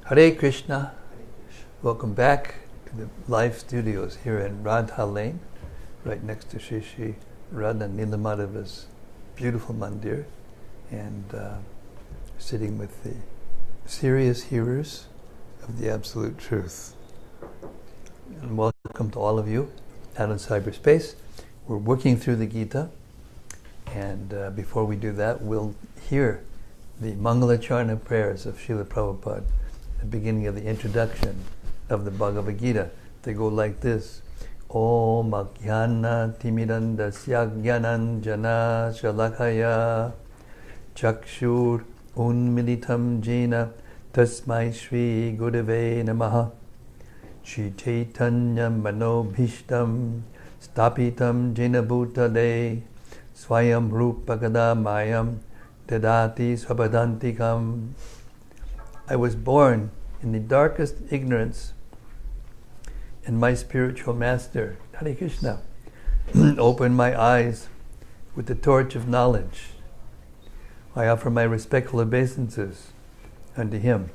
Hare Krishna. Welcome back to the live studios here in Radha Lane, right next to Shri Shri Radha Nilamadava's beautiful mandir, and sitting with the serious hearers of the Absolute Truth. And welcome to all of you out in cyberspace. We're working through the Gita, and before we do that, we'll hear the Mangalacharna prayers of Srila Prabhupada, the beginning of the introduction of the Bhagavad-gita. They go like this: Om Ajnana Timirandasya Jnana Jana Shalakaya Chakshur Unmilitam Jena Tasmai Shri Gurave Namaha Shri Chaitanya Manobhishtam Stapitam Jena Bhutale Swayam Rupagadha Mayam Dadati Swabadantikam. I was born in the darkest ignorance, and my spiritual master, Hare Krishna, opened my eyes with the torch of knowledge. I offer my respectful obeisances unto him.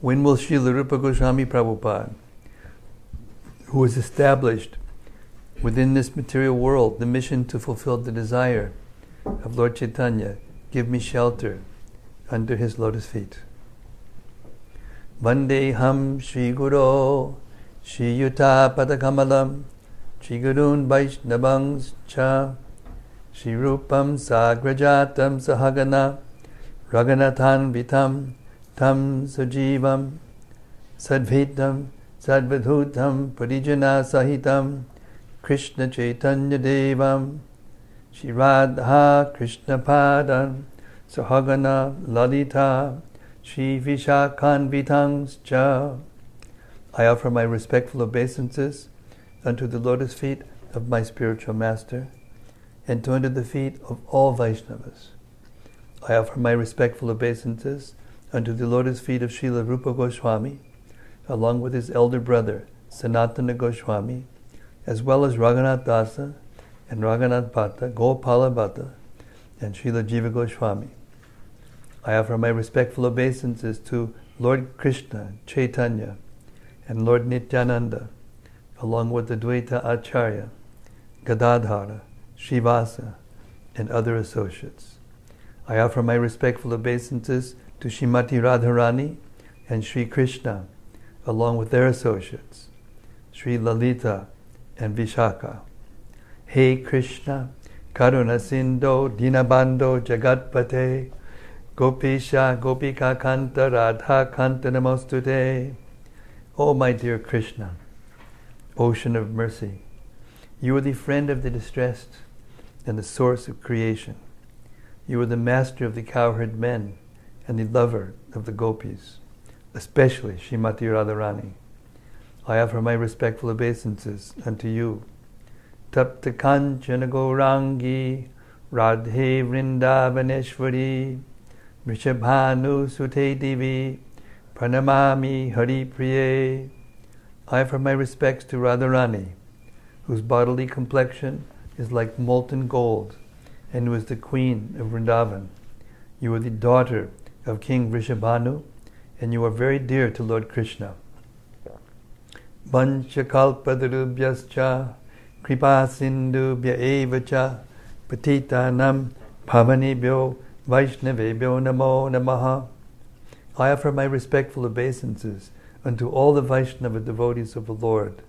When will Srila Rupa Goswami Prabhupada, who has established within this material world the mission to fulfill the desire of Lord Chaitanya, give me shelter under his lotus feet? Vandeham Shri Guru Shri Yuta Padakamalam Shri Gurun Vaishnavang Cha Shri Rupam Sagrajatam Sahagana Raganathan Vitam Tam Sajivam Sadvitam Sadvadhutam Parijana Sahitam Krishna Chaitanya Devam Shri Radha Krishna Padam Sahagana Lalita Shri Vishakhan Vitangscha. I offer my respectful obeisances unto the lotus feet of my spiritual master, and to unto the feet of all Vaishnavas. I offer my respectful obeisances unto the lotus feet of Srila Rupa Goswami, along with his elder brother Sanatana Goswami, as well as Raghunath Dasa and Raghunath Bhatta, Gopala Bhatta, and Srila Jiva Goswami. I offer my respectful obeisances to Lord Krsna, Chaitanya, and Lord Nityananda, along with the Dvaita Acharya, Gadadhara, Srivasa, and other associates. I offer my respectful obeisances to Srimati Radharani and Sri Krishna, along with their associates, Sri Lalita and Vishaka. Hey Krishna, Karuna Sindho, Dinabandho, Jagatpate, Gopisha, Gopika Kanta, Radha Kanta Namostute. Oh my dear Krishna, ocean of mercy, you are the friend of the distressed and the source of creation. You are the master of the cowherd men and the lover of the gopis, especially Srimati Radharani. I offer my respectful obeisances unto you. Tapta Kanchana Gaurangi Radhe Vrindavaneshwari Vrishabhanu Sute Devi Pranamami Hari Priye. I offer my respects to Radharani, whose bodily complexion is like molten gold, and who is the queen of Vrindavan. You are the daughter of King Vrishabhanu, and you are very dear to Lord Krishna. Vanchakalpadarubhyascha Kripa Sindhubhya evacha Patitanam Pavanebhyo Vaishnavebhyo Namo Namaha. I offer my respectful obeisances unto all the Vaishnava devotees of the Lord.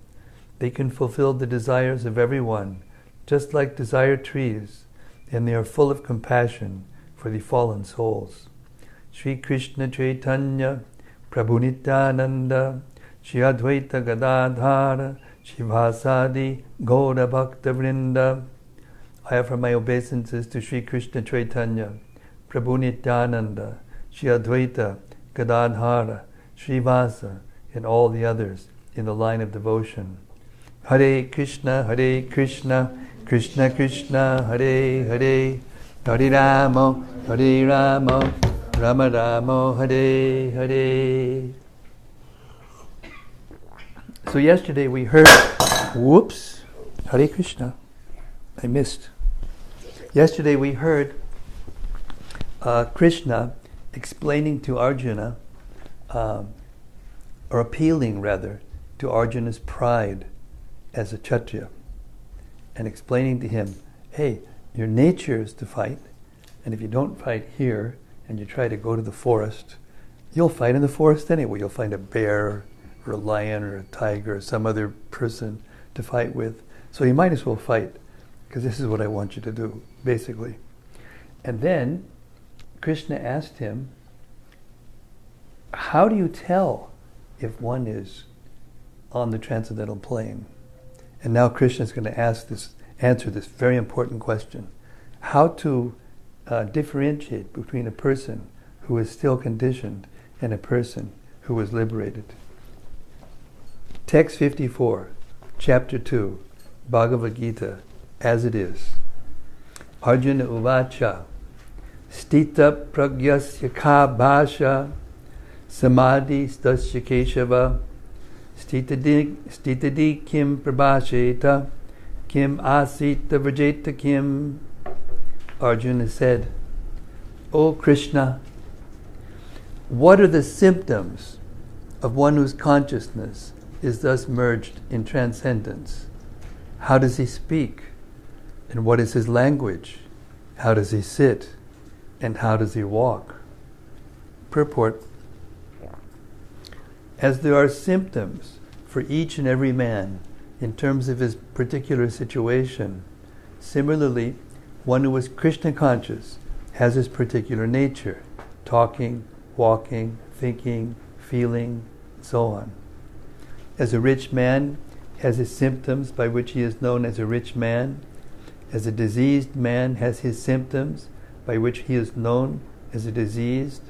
They can fulfill the desires of everyone, just like desire trees, and they are full of compassion for the fallen souls. Sri Krishna Chaitanya Prabhu Nityananda Shri Advaita Gadadhara Shivasadi Gaura Bhakta Vrinda. I offer my obeisances to Sri Krishna Chaitanya Prabhu Nityananda Shri Advaita Gadadhara Srivasa, and all the others in the line of devotion. Hare Krishna, Krishna Krishna, Hare Hare, Hare Rama, Rama Rama, Hare Hare. So yesterday we heard, Hare Krishna, I missed. Yesterday we heard Krishna explaining to Arjuna or appealing rather, to Arjuna's pride as a Kshatriya, and explaining to him, hey, your nature is to fight, and if you don't fight here, and you try to go to the forest, you'll fight in the forest anyway. You'll find a bear, or a lion, or a tiger, or some other person to fight with. So you might as well fight, because this is what I want you to do, basically. And then Krishna asked him, how do you tell if one is on the transcendental plane? And now Krishna is going to answer this very important question. How to differentiate between a person who is still conditioned and a person who is liberated. Text 54, Chapter 2, Bhagavad-gita, as it is. Arjuna uvacha, stita pragyasya ka bhasha, samadhi stasya Kesava, stitadi kim prabhasheta, kim asita vrajeta kim. Arjuna said, O Krishna, what are the symptoms of one whose consciousness is thus merged in transcendence? How does he speak? And what is his language? How does he sit? And how does he walk? Purport. As there are symptoms for each and every man in terms of his particular situation, similarly, one who is Krishna conscious has his particular nature, talking, walking, thinking, feeling, and so on. As a rich man has his symptoms by which he is known as a rich man, as a diseased man has his symptoms by which he is known as a diseased,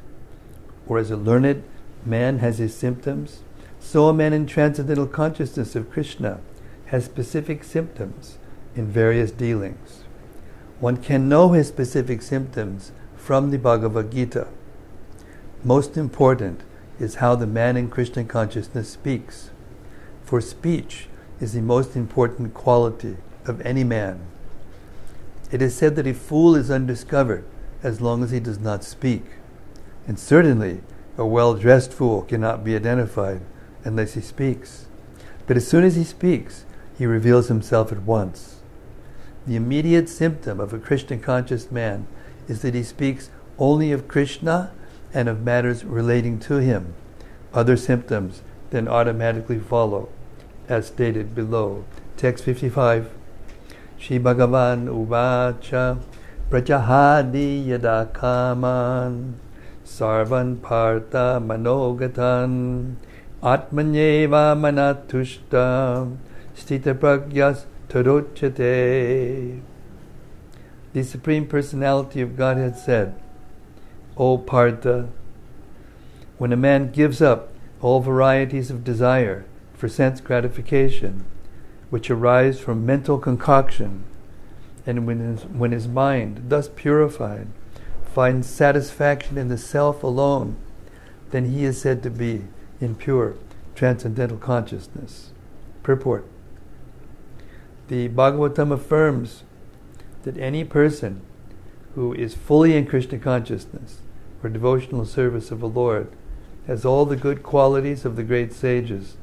or as a learned man has his symptoms, so a man in transcendental consciousness of Krishna has specific symptoms in various dealings. One can know his specific symptoms from the Bhagavad-gita. Most important is how the man in Krishna consciousness speaks. For speech is the most important quality of any man. It is said that a fool is undiscovered as long as he does not speak. And certainly a well-dressed fool cannot be identified unless he speaks. But as soon as he speaks, he reveals himself at once. The immediate symptom of a Krishna conscious man is that he speaks only of Krishna and of matters relating to him. Other symptoms then automatically follow, as stated below. Text 55. Shri Bhagavan uvacha prajahadi yada kaman sarvan partha manogatan atmanyeva manatushta stita pragyas tarochate. The Supreme Personality of Godhead said, O Partha, when a man gives up all varieties of desire for sense gratification, which arise from mental concoction, and when his mind, thus purified, finds satisfaction in the self alone, then he is said to be in pure transcendental consciousness. Purport. The Bhagavatam affirms that any person who is fully in Krishna consciousness or devotional service of the Lord has all the good qualities of the great sages,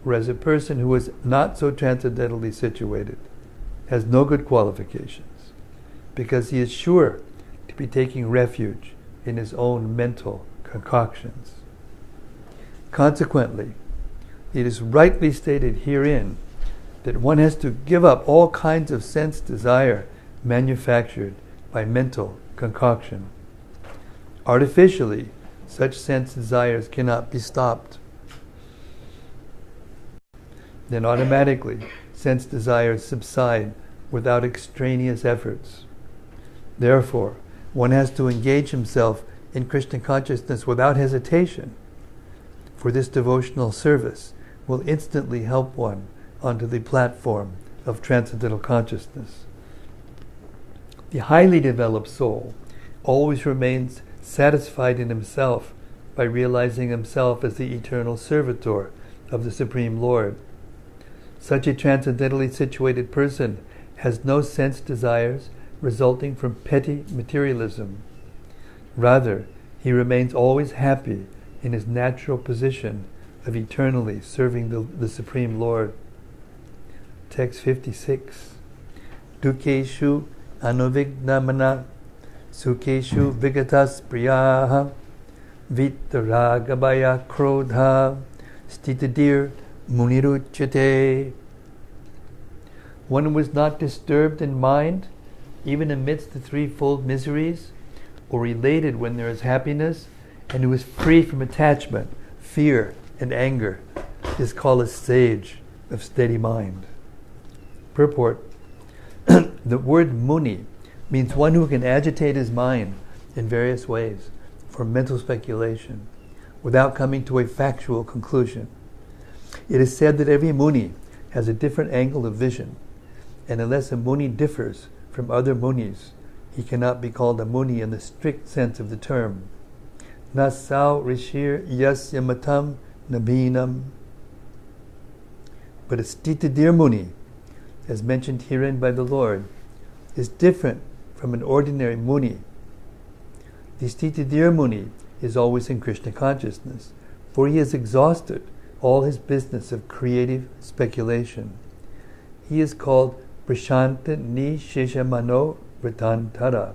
whereas a person who is not so transcendentally situated has no good qualifications, because he is sure to be taking refuge in his own mental concoctions. Consequently, it is rightly stated herein that one has to give up all kinds of sense desire manufactured by mental concoction. Artificially, such sense desires cannot be stopped. Then automatically, sense desires subside without extraneous efforts. Therefore, one has to engage himself in Krishna consciousness without hesitation, for this devotional service will instantly help one onto the platform of transcendental consciousness. The highly developed soul always remains satisfied in himself by realizing himself as the eternal servitor of the Supreme Lord. Such a transcendentally situated person has no sense desires resulting from petty materialism. Rather, he remains always happy in his natural position of eternally serving the Supreme Lord. Text 56. Dukeshu anuvignamana sukeshu vigatas priyaha vitaragabaya krodha stitadir muniruchyate. One who was not disturbed in mind, even amidst the threefold miseries, or elated when there is happiness, and who is free from attachment, fear, and anger, is called a sage of steady mind. Purport. The word muni means one who can agitate his mind in various ways for mental speculation without coming to a factual conclusion. It is said that every muni has a different angle of vision, and unless a muni differs from other munis, he cannot be called a muni in the strict sense of the term. Nasau rishir yasya matam nabinam. But a stitadir muni, as mentioned herein by the Lord, is different from an ordinary muni. The stitadir muni is always in Krishna consciousness, for he has exhausted all his business of creative speculation. He is called prashanta ni sheshamano vritantara,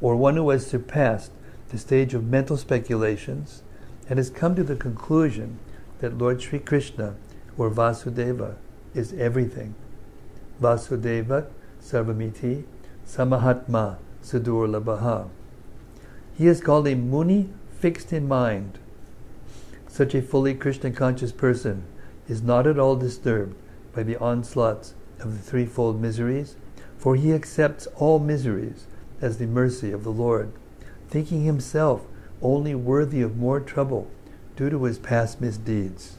or one who has surpassed the stage of mental speculations and has come to the conclusion that Lord Sri Krishna, or Vasudeva, is everything. Vasudeva sarvamiti samahatma sudurlabhaha. He is called a muni fixed in mind. Such a fully Krishna conscious person is not at all disturbed by the onslaughts of the threefold miseries, for he accepts all miseries as the mercy of the Lord, thinking himself only worthy of more trouble due to his past misdeeds.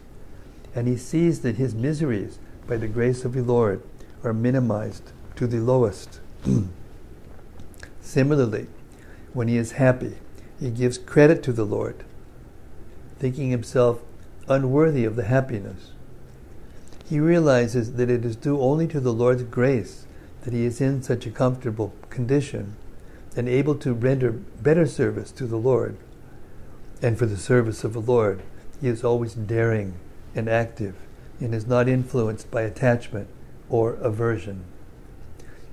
And he sees that his miseries, by the grace of the Lord, are minimized to the lowest. Similarly, when he is happy, he gives credit to the Lord, thinking himself unworthy of the happiness. He realizes that it is due only to the Lord's grace that he is in such a comfortable condition and able to render better service to the Lord. And for the service of the Lord, he is always daring and active and is not influenced by attachment or aversion.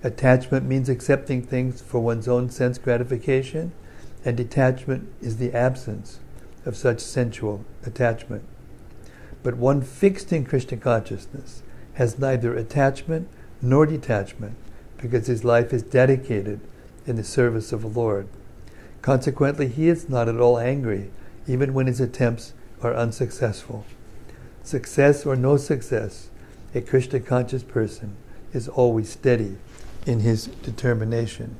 Attachment means accepting things for one's own sense gratification, and detachment is the absence of such sensual attachment. But one fixed in Krishna consciousness has neither attachment nor detachment, because his life is dedicated in the service of the Lord. Consequently, he is not at all angry, even when his attempts are unsuccessful. Success or no success, a Krishna conscious person is always steady in his determination.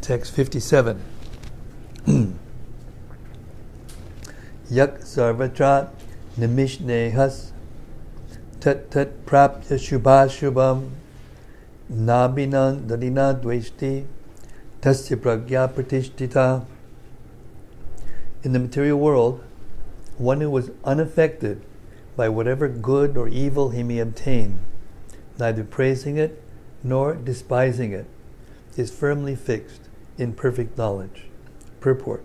Text 57. Yak sarvatra nimishnehas tat tat prapya shubhashubham nabinan dadina dveshti tasya pragya pratishtita. In the material world, one who was unaffected by whatever good or evil he may obtain, neither praising it nor despising it, is firmly fixed in perfect knowledge. Purport.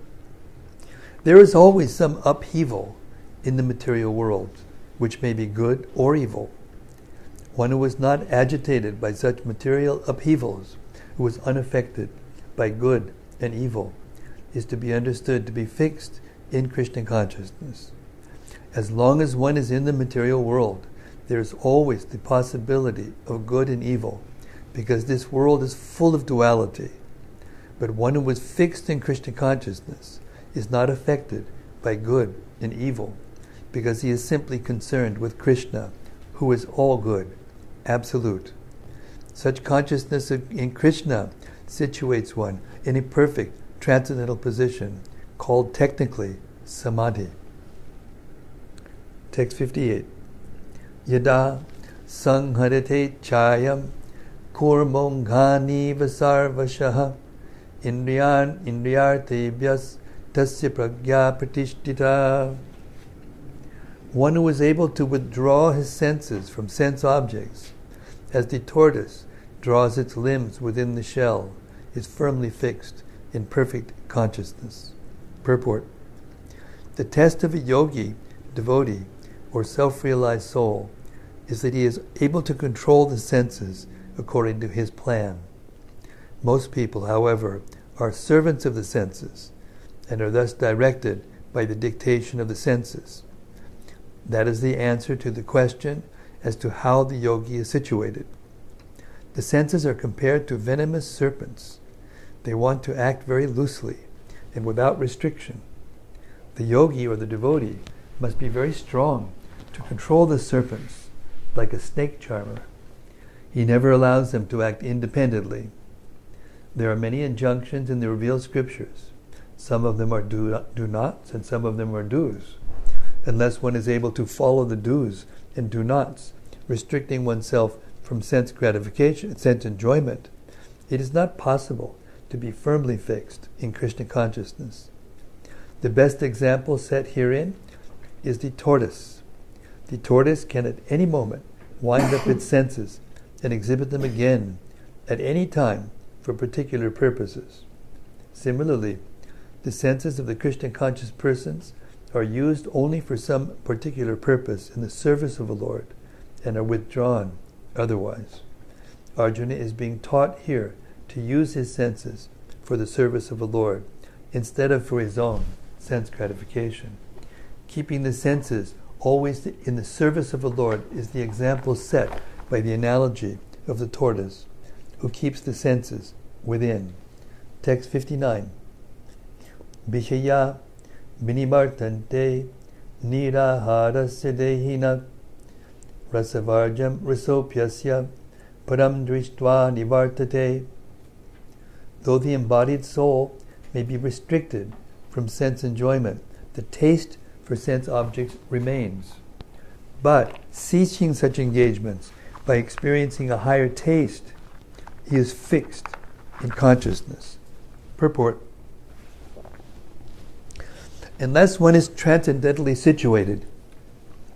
There is always some upheaval in the material world, which may be good or evil. One who is not agitated by such material upheavals, who is unaffected by good and evil, is to be understood to be fixed in Krishna consciousness. As long as one is in the material world, there is always the possibility of good and evil, because this world is full of duality. But one who is fixed in Krishna consciousness is not affected by good and evil, because he is simply concerned with Krishna, who is all good, absolute. Such consciousness in Krishna situates one in a perfect transcendental position, called technically samadhi. Text 58. Yada sangharate chayam kurmongani vasarvashaha indriyan indriyartebhyas tasya pragya pratishtita. One who is able to withdraw his senses from sense objects, as the tortoise draws its limbs within the shell, is firmly fixed in perfect consciousness. Purport. The test of a yogi, devotee, or self-realized soul is that he is able to control the senses according to his plan. Most people, however, are servants of the senses and are thus directed by the dictation of the senses. That is the answer to the question as to how the yogi is situated. The senses are compared to venomous serpents. They want to act very loosely and without restriction. The yogi or the devotee must be very strong to control the serpents, like a snake charmer. He never allows them to act independently. There are many injunctions in the revealed scriptures. Some of them are do-nots and some of them are do's. Unless one is able to follow the do's and do-nots, restricting oneself from sense gratification, sense enjoyment, it is not possible to be firmly fixed in Krishna consciousness. The best example set herein is the tortoise. The tortoise can at any moment wind up its senses and exhibit them again at any time for particular purposes. Similarly, the senses of the Krishna conscious persons are used only for some particular purpose in the service of the Lord and are withdrawn otherwise. Arjuna is being taught here to use his senses for the service of the Lord instead of for his own sense gratification. Keeping the senses always in the service of the Lord is the example set by the analogy of the tortoise who keeps the senses within. Text 59. Bhishaya vinimartante niraharasya dehina rasavarjam rasopyasya param drishtva nivartate. Though the embodied soul may be restricted from sense enjoyment, the taste for sense objects remains. But ceasing such engagements by experiencing a higher taste, he is fixed in consciousness. Purport. Unless one is transcendentally situated,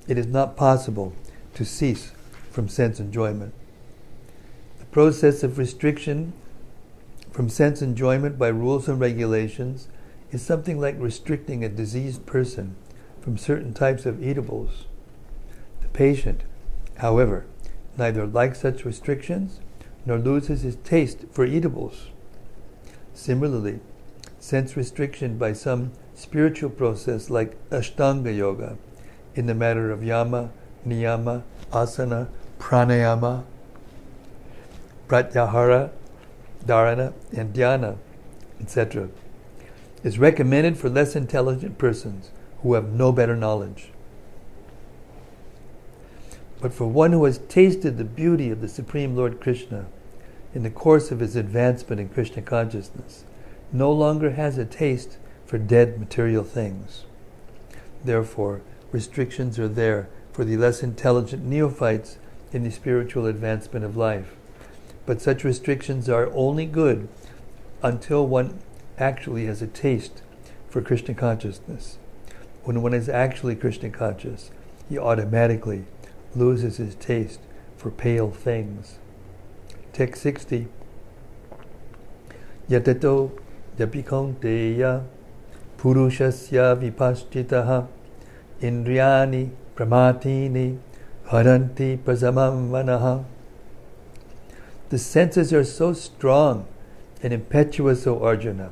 it is not possible to cease from sense enjoyment. The process of restriction from sense enjoyment by rules and regulations is something like restricting a diseased person from certain types of eatables. The patient, however, neither likes such restrictions nor loses his taste for eatables. Similarly, sense restriction by some spiritual process like Ashtanga Yoga in the matter of yama, niyama, asana, pranayama, pratyahara, dharana, and dhyana, etc., is recommended for less intelligent persons who have no better knowledge. But for one who has tasted the beauty of the Supreme Lord Krishna in the course of his advancement in Krishna consciousness, no longer has a taste for dead material things. Therefore, restrictions are there for the less intelligent neophytes in the spiritual advancement of life. But such restrictions are only good until one actually has a taste for Krishna consciousness. When one is actually Krishna conscious, he automatically loses his taste for pale things. Text 60. Yatato yapikonteya purushasya vipaschitaha indriyani pramatini haranti prasamam vanaha. The senses are so strong and impetuous, O Arjuna,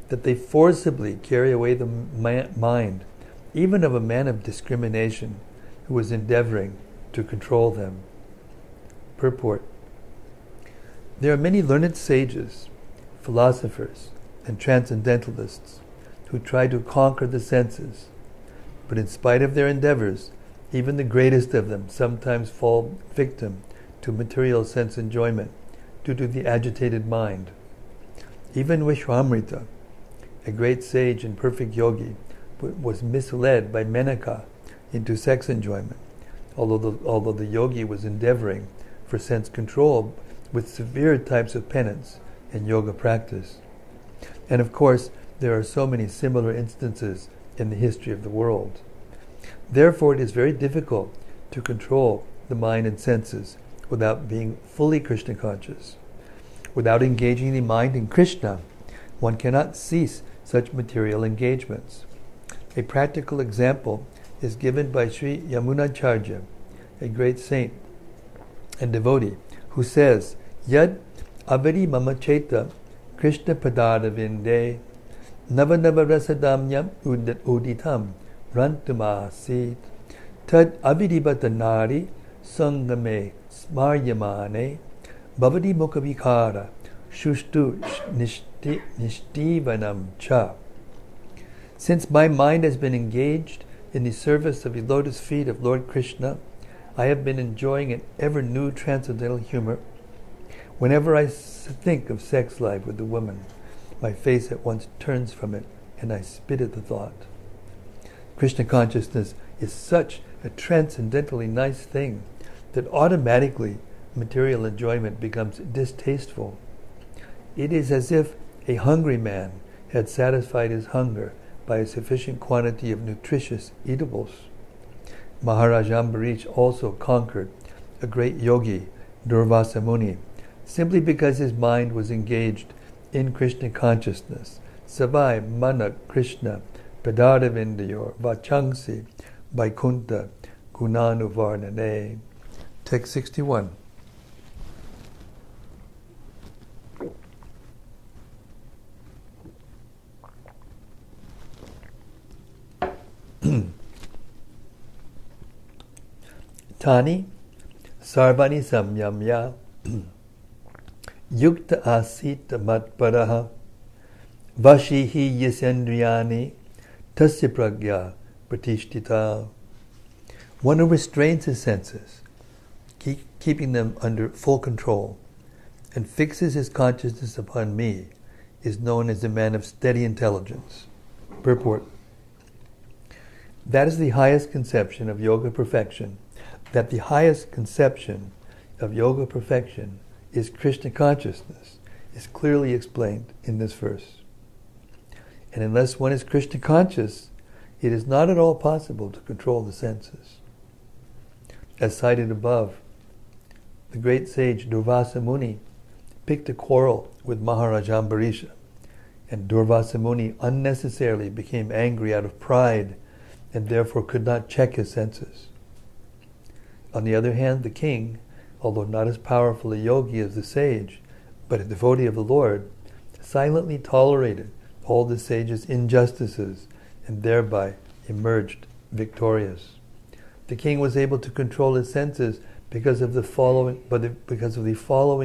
that they forcibly carry away the mind, even of a man of discrimination who is endeavoring to control them. Purport. There are many learned sages, philosophers, and transcendentalists who try to conquer the senses, but in spite of their endeavors, even the greatest of them sometimes fall victim to material sense enjoyment due to the agitated mind. Even Vishwamrita, a great sage and perfect yogi, was misled by Menaka into sex enjoyment, although the yogi was endeavoring for sense control with severe types of penance and yoga practice. And of course, there are so many similar instances in the history of the world. Therefore, it is very difficult to control the mind and senses without being fully Krishna conscious. Without engaging the mind in Krishna, one cannot cease such material engagements. A practical example is given by Sri Yamunacharya, a great saint and devotee, who says, Yad avadi mama cheta Krishna padada vinde nava nava rasadamyam uditam rantumasit tad avidibata nari sangame smaryamane bhavadi mukhavikara shushtu nishtivanam cha. Since my mind has been engaged in the service of the lotus feet of Lord Krishna, I have been enjoying an ever new transcendental humor. Whenever I think of sex life with a woman, my face at once turns from it and I spit at the thought. Krishna consciousness is such a transcendently nice thing that automatically material enjoyment becomes distasteful. It is as if a hungry man had satisfied his hunger by a sufficient quantity of nutritious eatables. Maharaj Ambarish also conquered a great yogi, Durvasa Muni, simply because his mind was engaged in Krishna consciousness. Savai mana Krishna padaravindayor vachangsi vaikunta gunanuvarnane. Text 61. Tani sarvani samyamya yukta asita matparaha vashihi yasendriyani tasya pragya pratishtita. One who restrains his senses, keeping them under full control, and fixes his consciousness upon me, is known as a man of steady intelligence. Purport. That is the highest conception of yoga perfection. That the highest conception of yoga perfection is Krishna consciousness is clearly explained in this verse. And unless one is Krishna conscious, it is not at all possible to control the senses. As cited above, the great sage Durvasa Muni picked a quarrel with Maharaj Ambarisha, and Durvasa Muni unnecessarily became angry out of pride and therefore could not check his senses. On the other hand, the king, although not as powerful a yogi as the sage, but a devotee of the Lord, silently tolerated all the sage's injustices and thereby emerged victorious. The king was able to control his senses because of the following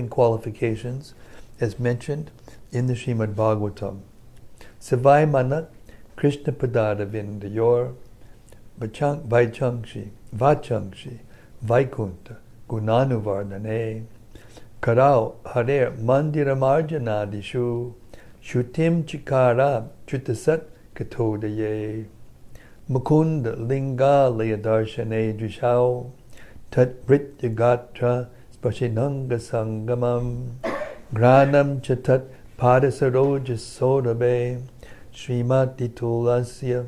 qualifications as mentioned in the Srimad Bhagavatam. Savai mana Krishna padada vindayor vachangshi Vaikunta Gunanuvarnane Karau Hare Mandiramarjanadishu Shutim Chikara Chutasat Katodaye Mukunda Linga Layadarshane Drishao Tat Vrityagatra Spashinanga Sangamam Granam Chatat Padasaroja Sodabe Srimati Tulasya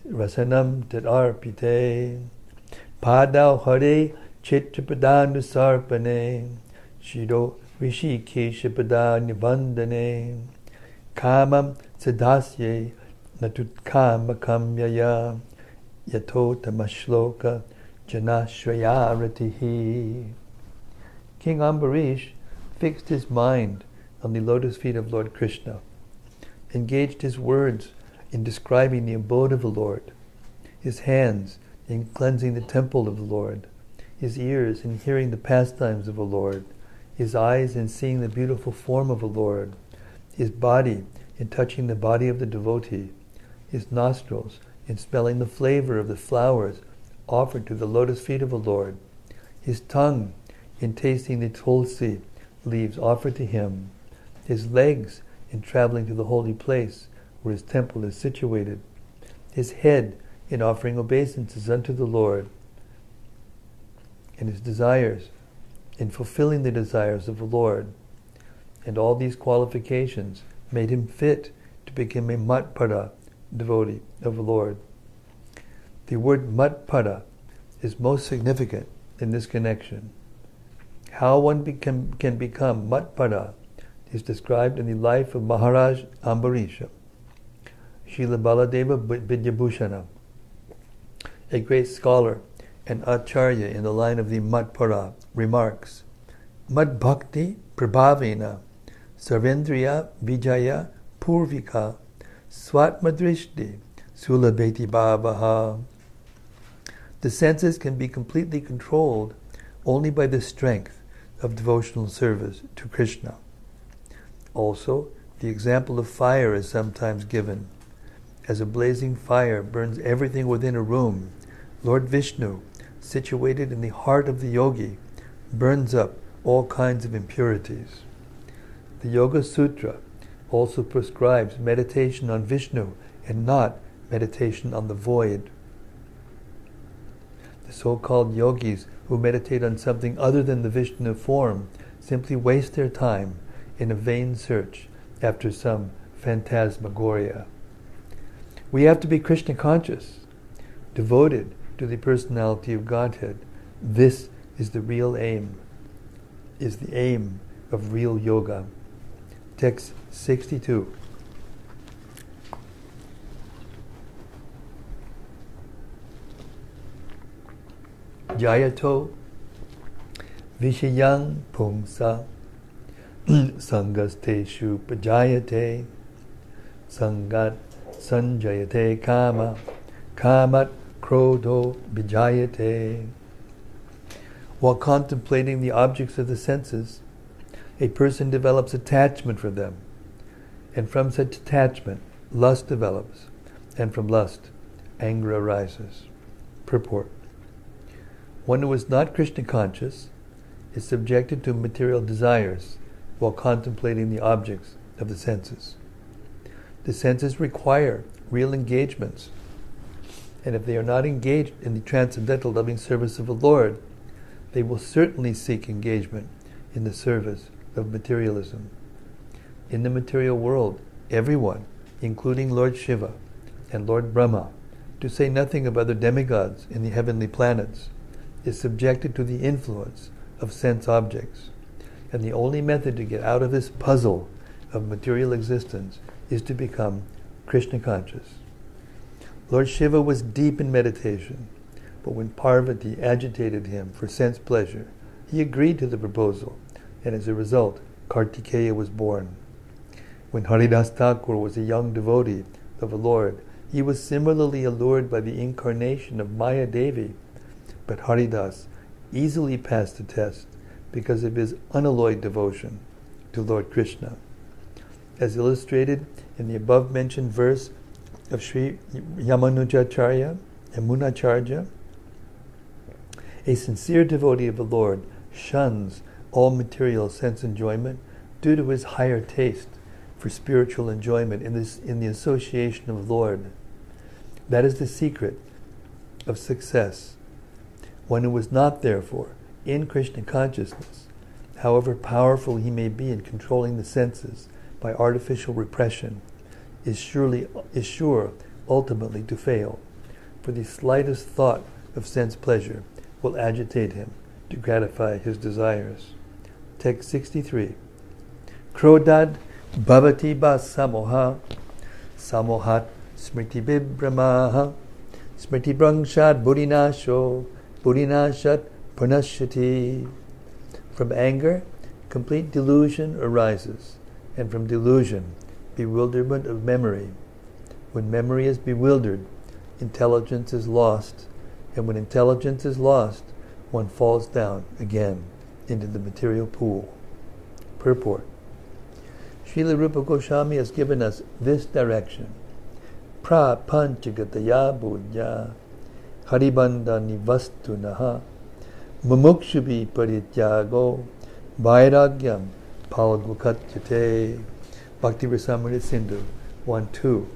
Rasanam Tat Arpite Padau Hare Chitrapadanu Sarpane Shido Rishi Keshapadani Vandane Kamam Sadasye Natutkama Kamyaya Yato Tamashloka Janashrayaratihi. King Ambarish fixed his mind on the lotus feet of Lord Krishna, engaged his words in describing the abode of the Lord, his hands in cleansing the temple of the Lord, his ears in hearing the pastimes of the Lord, his eyes in seeing the beautiful form of the Lord, his body in touching the body of the devotee, his nostrils in smelling the flavor of the flowers offered to the lotus feet of the Lord, his tongue in tasting the tulsi leaves offered to him, his legs in traveling to the holy place where his temple is situated, his head in offering obeisances unto the Lord, and his desires in fulfilling the desires of the Lord. And all these qualifications made him fit to become a matpada devotee of the Lord. The word matpada is most significant in this connection. How one can become matpada is described in the life of Maharaj Ambarisha. Srila Baladeva Vidyabhushana, a great scholar and acharya in the line of the Madhpara, remarks, Mad Bhakti Prabhavena Sarvendriya Vijaya Purvika Swatmadrishti Sulabheti Bhavaha. The senses can be completely controlled only by the strength of devotional service to Krishna. Also, the example of fire is sometimes given. As a blazing fire burns everything within a room, Lord Vishnu, situated in the heart of the yogi, burns up all kinds of impurities. The Yoga Sutra also prescribes meditation on Vishnu and not meditation on the void. The so-called yogis who meditate on something other than the Vishnu form simply waste their time in a vain search after some phantasmagoria. We have to be Krishna conscious, devoted to the personality of Godhead. This is the real aim, is the aim of real yoga. Text 62. Jayato Vishayang Pumsa Sangasteshu Pajayate Sangat Sanjayate Kama Kamat Krodho Vijayate. While contemplating the objects of the senses, a person develops attachment for them, and from such attachment lust develops, and from lust anger arises. Purport. One who is not Krishna conscious is subjected to material desires while contemplating the objects of the senses. The senses require real engagements, and if they are not engaged in the transcendental loving service of the Lord, they will certainly seek engagement in the service of materialism. In the material world, everyone, including Lord Shiva and Lord Brahma, to say nothing of other demigods in the heavenly planets, is subjected to the influence of sense objects. And the only method to get out of this puzzle of material existence is to become Krishna conscious. Lord Shiva was deep in meditation, but when Parvati agitated him for sense pleasure, he agreed to the proposal, and as a result, Kartikeya was born. When Haridas Thakur was a young devotee of the Lord, he was similarly allured by the incarnation of Maya Devi, but Haridas easily passed the test because of his unalloyed devotion to Lord Krishna. As illustrated in the above-mentioned verse of Sri Yamunacharya, a sincere devotee of the Lord shuns all material sense enjoyment due to his higher taste for spiritual enjoyment in the association of the Lord. That is the secret of success. One who is not, therefore, in Krishna consciousness, however powerful he may be in controlling the senses by artificial repression, is sure ultimately to fail, for the slightest thought of sense pleasure will agitate him to gratify his desires. Text 63. Krodad bhavati ba samoha samohat smriti vibhramaha smriti brangshad buddhinasho buddhinashat pranashyati. From anger, complete delusion arises, and from delusion, bewilderment of memory. When memory is bewildered, intelligence is lost, and when intelligence is lost, one falls down again into the material pool. Purport. Srila Rupa Goswami has given us this direction. Prapanchagataya buddhya haribandha nivastu naha mumukshubi parityago vairagyam palgukatyate. Bhakti Rasamrita Sindhu 1.2,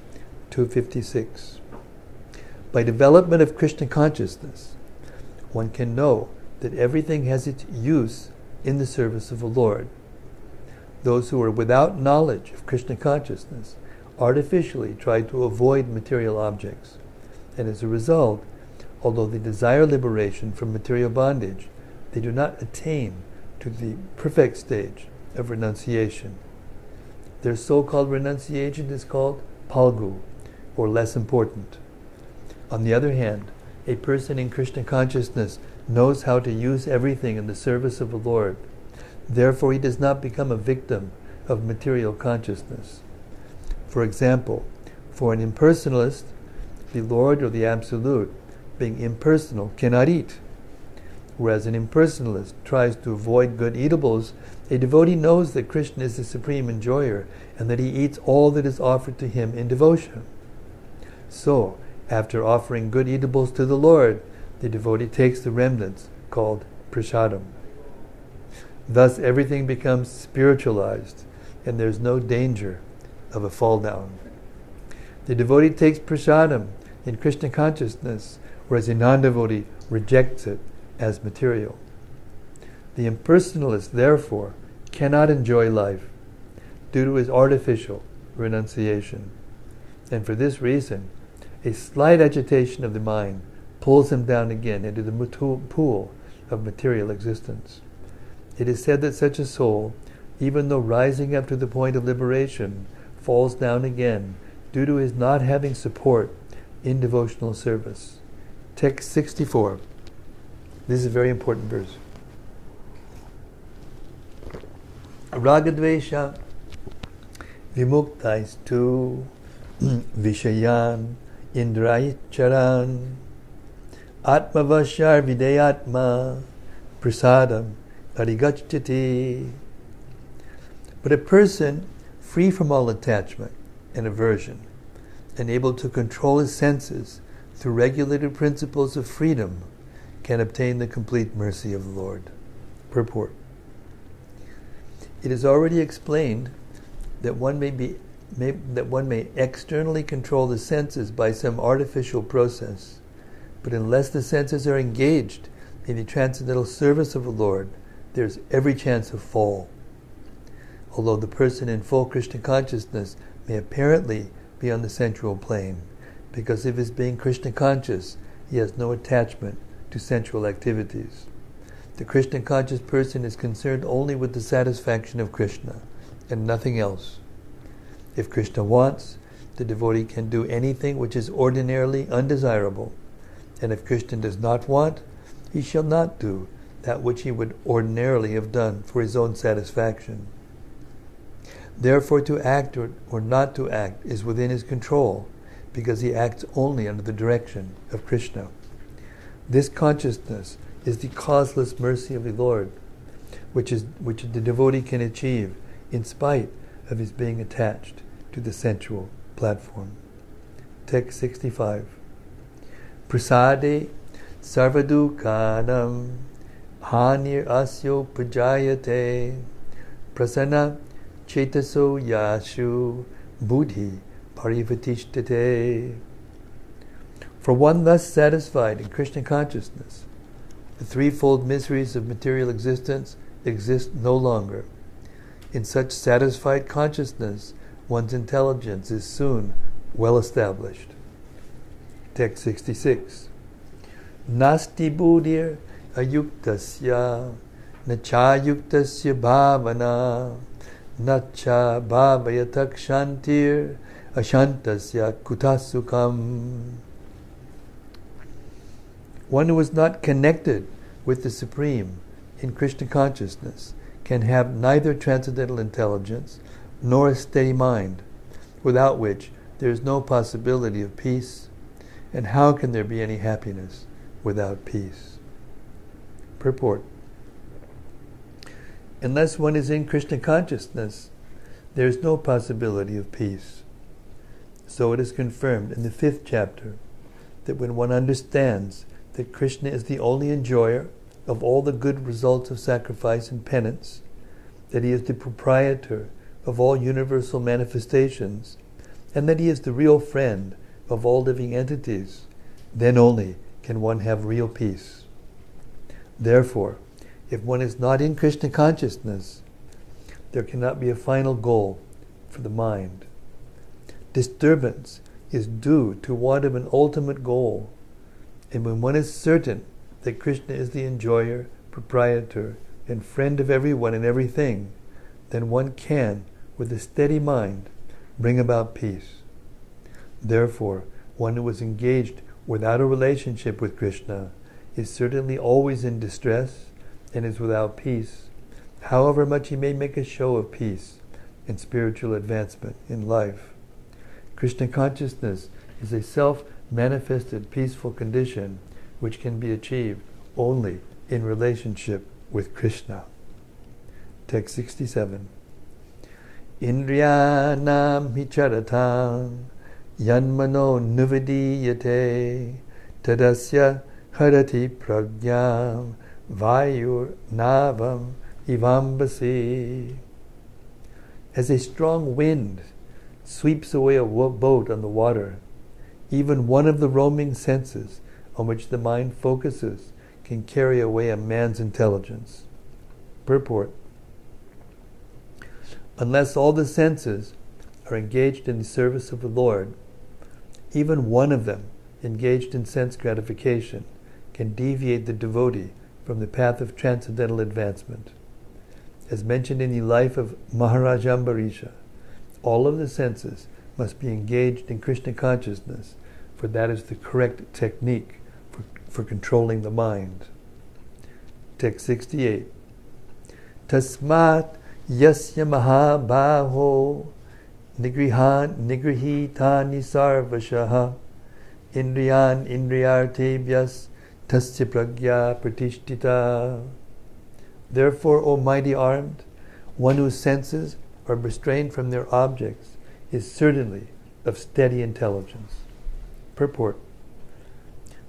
256. By development of Krishna consciousness, one can know that everything has its use in the service of the Lord. Those who are without knowledge of Krishna consciousness artificially try to avoid material objects, and as a result, although they desire liberation from material bondage, they do not attain to the perfect stage of renunciation. Their so-called renunciation is called palgu, or less important. On the other hand, a person in Krishna consciousness knows how to use everything in the service of the Lord. Therefore, he does not become a victim of material consciousness. For example, for an impersonalist, the Lord or the Absolute, being impersonal, cannot eat. Whereas an impersonalist tries to avoid good eatables, a devotee knows that Krishna is the supreme enjoyer and that he eats all that is offered to him in devotion. So, after offering good eatables to the Lord, the devotee takes the remnants, called prasadam. Thus everything becomes spiritualized, and there is no danger of a fall down. The devotee takes prasadam in Krishna consciousness, whereas a non-devotee rejects it as material. The impersonalist, therefore, cannot enjoy life due to his artificial renunciation. And for this reason, a slight agitation of the mind pulls him down again into the pool of material existence. It is said that such a soul, even though rising up to the point of liberation, falls down again due to his not having support in devotional service. Text 64. This is a very important verse. Ragadvesha vimuktais vishayan indraicharan atmavashar videyatma prasadam arigachati. But a person free from all attachment and aversion and able to control his senses through regulated principles of freedom can obtain the complete mercy of the Lord. Purport. It is already explained that one may externally control the senses by some artificial process, but unless the senses are engaged in the transcendental service of the Lord, there is every chance of fall. Although the person in full Krishna consciousness may apparently be on the sensual plane, because of his being Krishna conscious, he has no attachment to sensual activities. The Krishna conscious person is concerned only with the satisfaction of Krishna and nothing else. If Krishna wants, the devotee can do anything which is ordinarily undesirable, and if Krishna does not want, he shall not do that which he would ordinarily have done for his own satisfaction. Therefore, to act or not to act is within his control, because he acts only under the direction of Krishna. This consciousness is the causeless mercy of the Lord, which the devotee can achieve in spite of his being attached to the sensual platform. Text 65. Prasade sarvadukanam hanir asyo prajayate prasanna chetaso yashu buddhi parivatishtate. For one thus satisfied in Krishna consciousness, the threefold miseries of material existence exist no longer. In such satisfied consciousness, one's intelligence is soon well established. Text 66. Nasti buddhir ayuktasya nachayuktasya bhavana nacha bhavayatak shantir ashantasya kutasukam. One who is not connected with the Supreme in Krishna consciousness can have neither transcendental intelligence nor a steady mind, without which there is no possibility of peace. And how can there be any happiness without peace? Purport. Unless one is in Krishna consciousness, there is no possibility of peace. So it is confirmed in the 5th chapter that when one understands that Krishna is the only enjoyer of all the good results of sacrifice and penance, that he is the proprietor of all universal manifestations, and that he is the real friend of all living entities, then only can one have real peace. Therefore, if one is not in Krishna consciousness, there cannot be a final goal for the mind. Disturbance is due to want of an ultimate goal, and when one is certain that Krishna is the enjoyer, proprietor, and friend of everyone and everything, then one can, with a steady mind, bring about peace. Therefore, one who is engaged without a relationship with Krishna is certainly always in distress and is without peace, however much he may make a show of peace and spiritual advancement in life. Krishna consciousness is a self-manifested peaceful condition which can be achieved only in relationship with Krishna. Text 67. Indriyanam hicharatam yanmano nuvidiyate tadasya harati pragyam vayur navam ivambasi. As a strong wind sweeps away a boat on the water, even one of the roaming senses on which the mind focuses can carry away a man's intelligence. Purport: unless all the senses are engaged in the service of the Lord, even one of them engaged in sense gratification can deviate the devotee from the path of transcendental advancement. As mentioned in the life of Maharaj Ambarisha, all of the senses must be engaged in Krishna consciousness, for that is the correct technique for controlling the mind. Text 68. Tasmat yasya mahabhaho nigrihitani sarvashaha indriyan indriyartebhyas tasya pragya pratishtita. Therefore, O mighty armed, one whose senses are restrained from their objects is certainly of steady intelligence. Purport: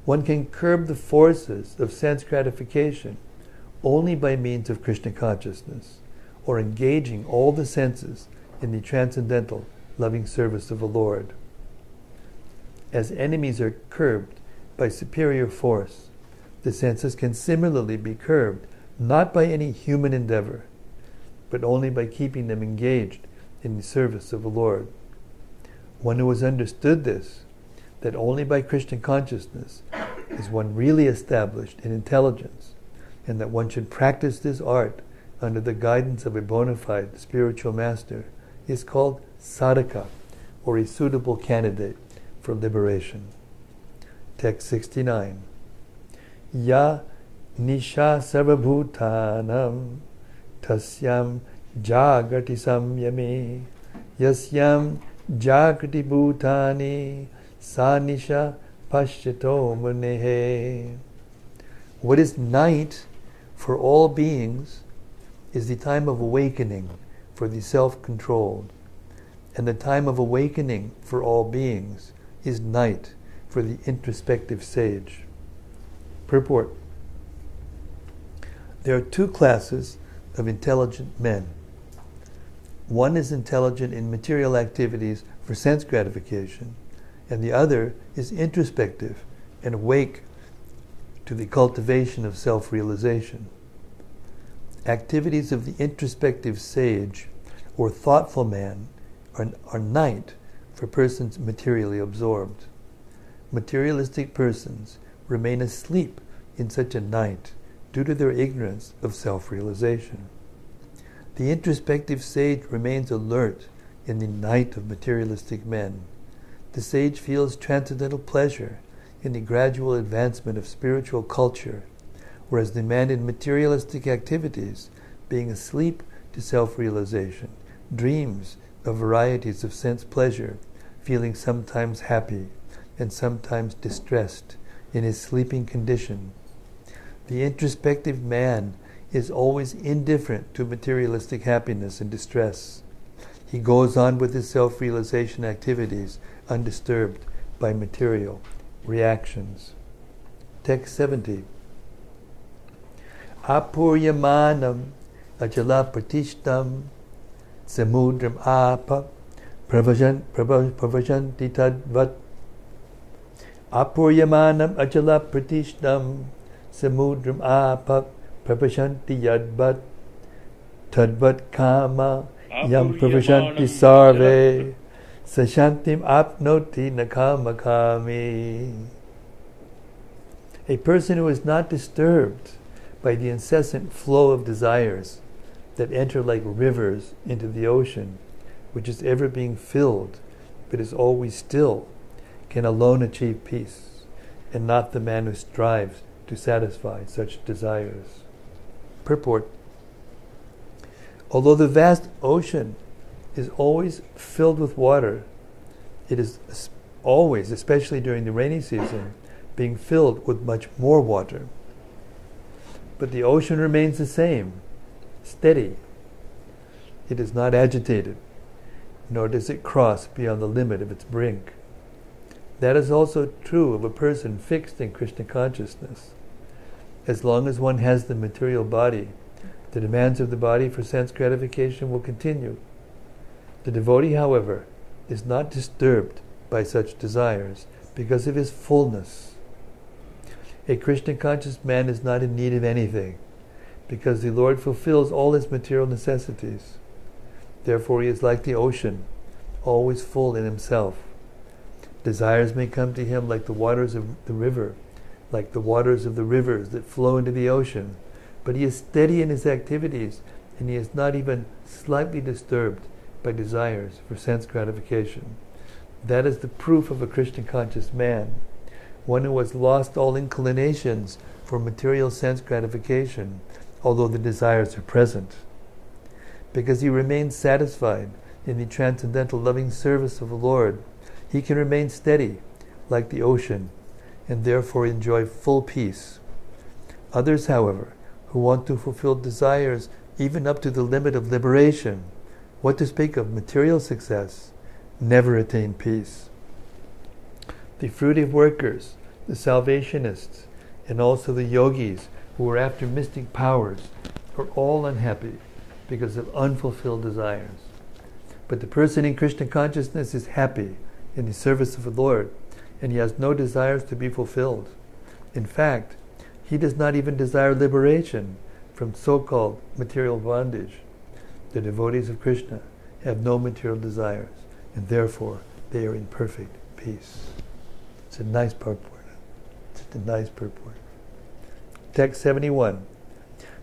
one can curb the forces of sense gratification only by means of Krishna consciousness, or engaging all the senses in the transcendental loving service of the Lord. As enemies are curbed by superior force, the senses can similarly be curbed not by any human endeavor, but only by keeping them engaged in the service of the Lord. One who has understood this, that only by Krishna consciousness is one really established in intelligence, and that one should practice this art under the guidance of a bona fide spiritual master, is called sadhaka, or a suitable candidate for liberation. Text 69. Ya nisha sarvabhutanam tasyam jagrati samyame yasyam jagrati bhutani sa nisha pashyato munehe. What is night for all beings is the time of awakening for the self-controlled, and the time of awakening for all beings is night for the introspective sage. Purport: there are two classes of intelligent men. One is intelligent in material activities for sense gratification, and the other is introspective and awake to the cultivation of self-realization. Activities of the introspective sage or thoughtful man are night for persons materially absorbed. Materialistic persons remain asleep in such a night due to their ignorance of self-realization. The introspective sage remains alert in the night of materialistic men. The sage feels transcendental pleasure in the gradual advancement of spiritual culture, whereas the man in materialistic activities, being asleep to self-realization, dreams of varieties of sense pleasure, feeling sometimes happy and sometimes distressed in his sleeping condition. The introspective man is always indifferent to materialistic happiness and distress. He goes on with his self-realization activities undisturbed by material reactions. Text 70. Apuryamanam ajala pratishtam samudram apa pravajanti tadvat. Apuryamanam ajala pratishtam samudram apa pravashanti yadvat tadvat kama yam pravashanti sarve sashantim apnoti nakamakami. A person who is not disturbed by the incessant flow of desires that enter like rivers into the ocean which is ever being filled, but is always still, can alone achieve peace, and not the man who strives to satisfy such desires. Purport. Although the vast ocean is always filled with water, it is always, especially during the rainy season, being filled with much more water. But the ocean remains the same, steady. It is not agitated, nor does it cross beyond the limit of its brink. That is also true of a person fixed in Krishna consciousness. As long as one has the material body, the demands of the body for sense gratification will continue. The devotee, however, is not disturbed by such desires because of his fullness. A Krishna conscious man is not in need of anything, because the Lord fulfills all his material necessities. Therefore he is like the ocean, always full in himself. Desires may come to him like the waters of the river, like the waters of the rivers that flow into the ocean, but he is steady in his activities, and he is not even slightly disturbed by desires for sense gratification. That is the proof of a Krishna conscious man, one who has lost all inclinations for material sense gratification, although the desires are present. Because he remains satisfied in the transcendental loving service of the Lord, he can remain steady like the ocean and therefore enjoy full peace. Others, however, who want to fulfill desires even up to the limit of liberation, what to speak of material success, never attain peace. The fruitive workers, the salvationists, and also the yogis who are after mystic powers are all unhappy because of unfulfilled desires. But the person in Krishna consciousness is happy in the service of the Lord, and he has no desires to be fulfilled. In fact, he does not even desire liberation from so-called material bondage. The devotees of Krishna have no material desires, and therefore they are in perfect peace. It's a nice purport. It's a nice purport. Text 71.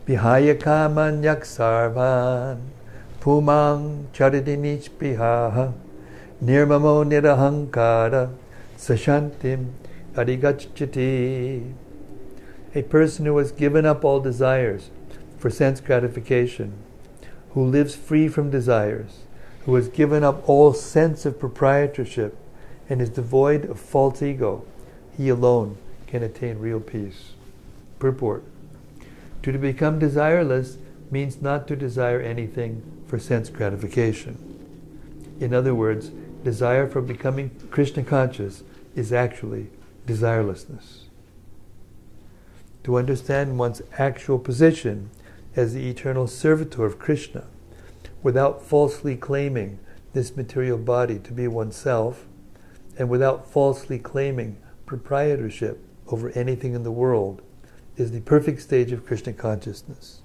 Vihaya kaman yak sarvan pumang charidinich bihaha nirmamo nirahankara sashantim adhigachati. A person who has given up all desires for sense gratification, who lives free from desires, who has given up all sense of proprietorship and is devoid of false ego, he alone can attain real peace. Purport. To become desireless means not to desire anything for sense gratification. In other words, desire for becoming Krishna conscious is actually desirelessness. To understand one's actual position as the eternal servitor of Krishna, without falsely claiming this material body to be oneself, and without falsely claiming proprietorship over anything in the world, is the perfect stage of Krishna consciousness.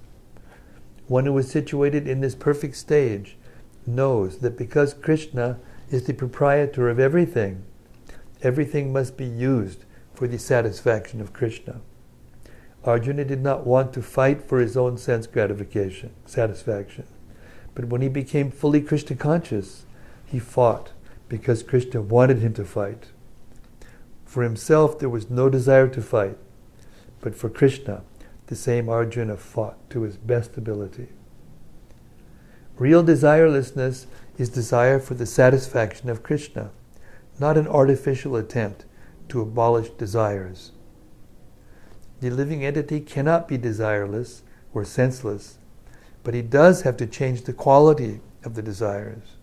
One who is situated in this perfect stage knows that because Krishna is the proprietor of everything, everything must be used for the satisfaction of Krishna. Arjuna did not want to fight for his own sense gratification, satisfaction. But when he became fully Krishna conscious, he fought because Krishna wanted him to fight. For himself there was no desire to fight, but for Krishna, the same Arjuna fought to his best ability. Real desirelessness is desire for the satisfaction of Krishna, not an artificial attempt to abolish desires. The living entity cannot be desireless or senseless, but he does have to change the quality of the desires.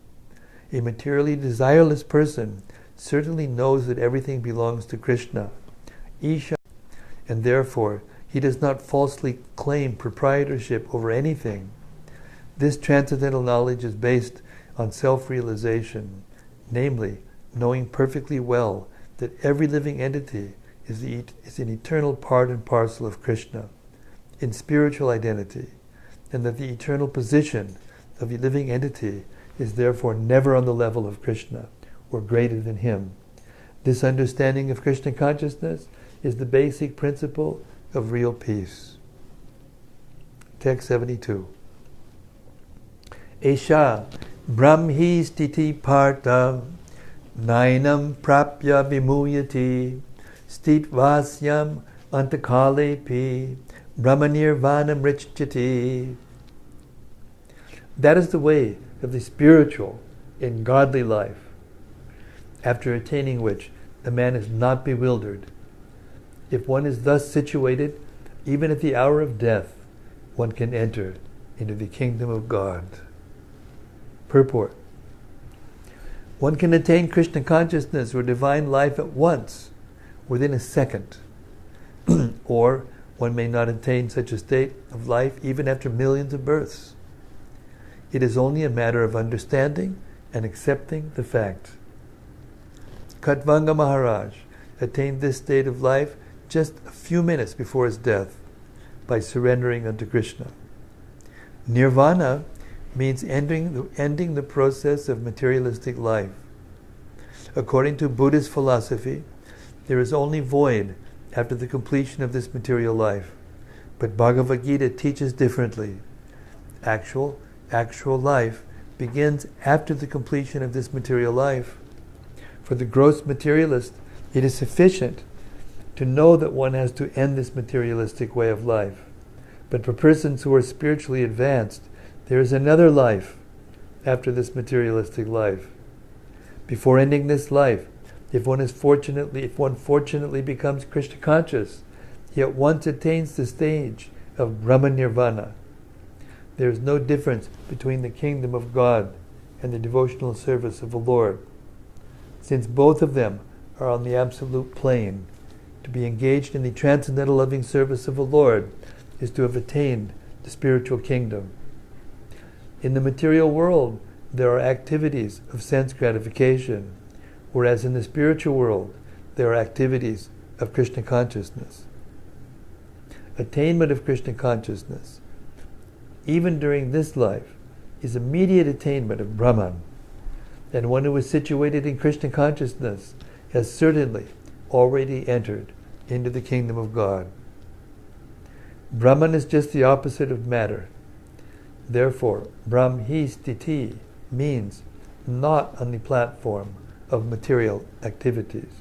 A materially desireless person certainly knows that everything belongs to Krishna, Isha, and therefore he does not falsely claim proprietorship over anything. This transcendental knowledge is based on self-realization, namely, knowing perfectly well that every living entity is an eternal part and parcel of Krishna, in spiritual identity, and that the eternal position of a living entity is therefore never on the level of Krishna, or greater than him. This understanding of Krishna consciousness is the basic principle of real peace. Text 72. Esha Brahmi stiti partha nainam prapya vimuyati stitvasyam antakalepi brahmanirvanam richchati. That is the way of the spiritual and godly life, after attaining which the man is not bewildered. If one is thus situated, even at the hour of death, one can enter into the kingdom of God. Purport. One can attain Krishna consciousness or divine life at once, within a second. Or one may not attain such a state of life even after millions of births. It is only a matter of understanding and accepting the fact. Khatvanga Maharaj attained this state of life just a few minutes before his death by surrendering unto Krishna. Nirvana means ending the process of materialistic life. According to Buddhist philosophy, there is only void after the completion of this material life. But Bhagavad-gita teaches differently. Actual life begins after the completion of this material life. For the gross materialist, it is sufficient to know that one has to end this materialistic way of life. But for persons who are spiritually advanced, there is another life after this materialistic life. Before ending this life, if one fortunately becomes Krishna conscious, he at once attains the stage of Brahma Nirvana. There is no difference between the kingdom of God and the devotional service of the Lord. Since both of them are on the absolute plane, to be engaged in the transcendental loving service of the Lord is to have attained the spiritual kingdom. In the material world, there are activities of sense gratification, whereas in the spiritual world, there are activities of Krishna consciousness. Attainment of Krishna consciousness, even during this life, is immediate attainment of Brahman, and one who is situated in Krishna consciousness has certainly already entered into the kingdom of God. Brahman is just the opposite of matter. Therefore, Brahmi stiti means not on the platform of material activities.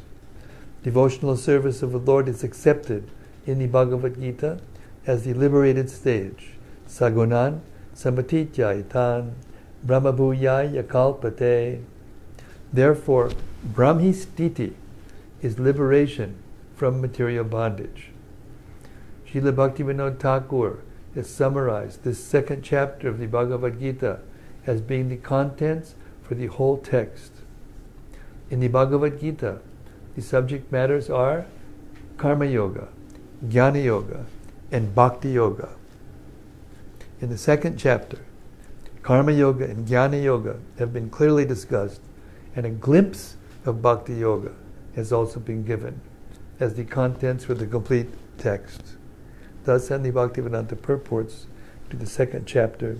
Devotional service of the Lord is accepted in the Bhagavad-gita as the liberated stage. Sagunan samatityayitan brahmabhuyaya kalpate. Therefore, Brahmi stiti is liberation from material bondage. Srila Bhaktivinoda Thakur has summarized this second chapter of the Bhagavad-gita as being the contents for the whole text. In the Bhagavad-gita, the subject matters are Karma Yoga, Jnana Yoga, and Bhakti Yoga. In the second chapter, Karma Yoga and Jnana Yoga have been clearly discussed, and a glimpse of Bhakti Yoga has also been given as the contents for the complete text. Thus, the Bhaktivedanta purports to the second chapter